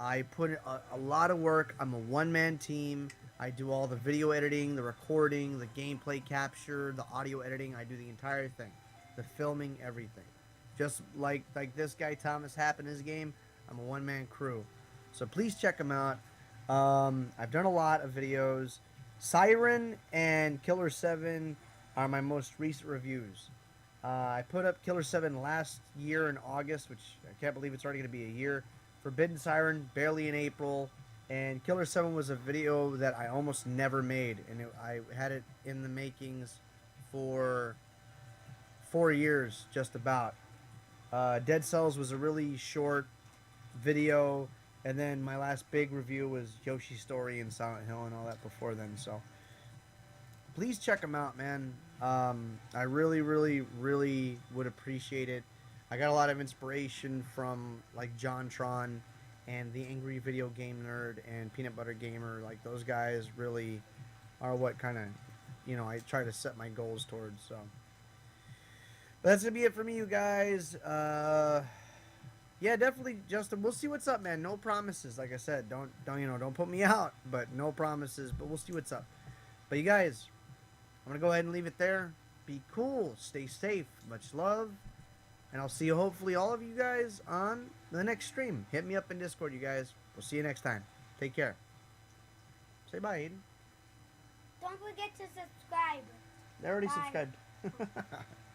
I put a lot of work. I'm a one-man team. I do all the video editing, the recording, the gameplay capture, the audio editing. I do the entire thing. The filming, everything. Just like this guy, Thomas Happ, in his game, I'm a one-man crew. So please check them out. I've done a lot of videos. Siren and Killer 7 are my most recent reviews. I put up Killer 7 last year in August, which I can't believe it's already going to be a year. Forbidden Siren, barely in April. And Killer 7 was a video that I almost never made. And I had it in the makings for 4 years, just about. Dead Cells was a really short video, and then my last big review was Yoshi's Story and Silent Hill and all that before then. So please check them out, man. I really, really, really would appreciate it. I got a lot of inspiration from like JonTron and the Angry Video Game Nerd and Peanut Butter Gamer. Like those guys really are what kind of, you know, I try to set my goals towards. So that's gonna be it for me, you guys. Yeah, definitely, Justin. We'll see what's up, man. No promises. Like I said, don't put me out, but no promises. But we'll see what's up. But you guys, I'm gonna go ahead and leave it there. Be cool. Stay safe. Much love. And I'll see you, hopefully, all of you guys on the next stream. Hit me up in Discord, you guys. We'll see you next time. Take care. Say bye, Aiden. Don't forget to subscribe. They already Bye. subscribed.